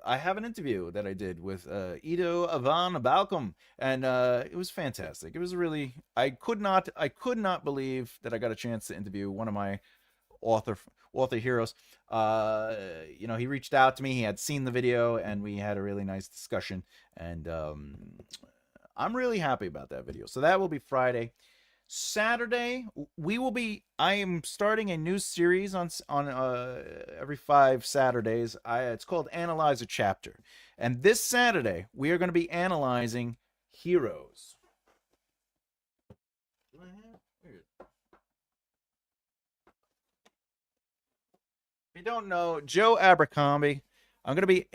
I have an interview that I did with Ido van Balcom, and it was fantastic. It was really. I could not believe that I got a chance to interview one of my author author heroes. He reached out to me. He had seen the video, and we had a really nice discussion. And I'm really happy about that video. So that will be Friday. Saturday, I am starting a new series on every 5 Saturdays. It's called Analyze a Chapter, and this Saturday we are going to be analyzing heroes. If you don't know, Joe Abercrombie, I'm gonna be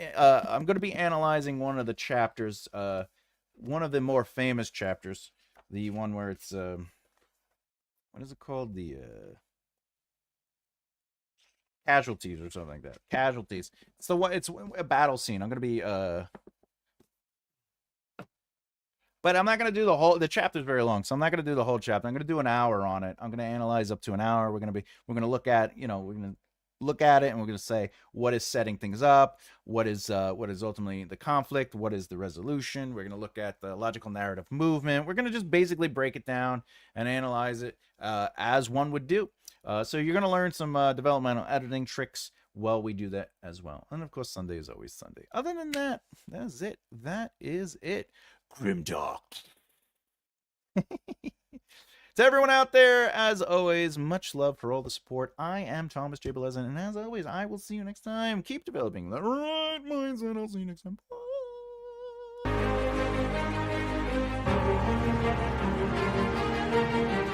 analyzing one of the chapters, one of the more famous chapters, the one where it's what is it called? The casualties or something like that. Casualties. It's the one. It's a battle scene. I'm gonna be but I'm not gonna do the whole. The chapter's very long, so I'm not gonna do the whole chapter. I'm gonna do an hour on it. I'm gonna analyze up to an hour. We're gonna look at we're gonna look at it and we're gonna say what is setting things up, what is ultimately the conflict, what is the resolution. We're gonna look at the logical narrative movement. We're gonna just basically break it down and analyze it as one would do. So you're gonna learn some developmental editing tricks while we do that as well. And of course, Sunday is always Sunday. Other than that, that's it. That is it. Grimdark. To everyone out there, as always, much love for all the support. I am Thomas J. Bellezza, and as always, I will see you next time. Keep developing the right mindset. I'll see you next time. Bye.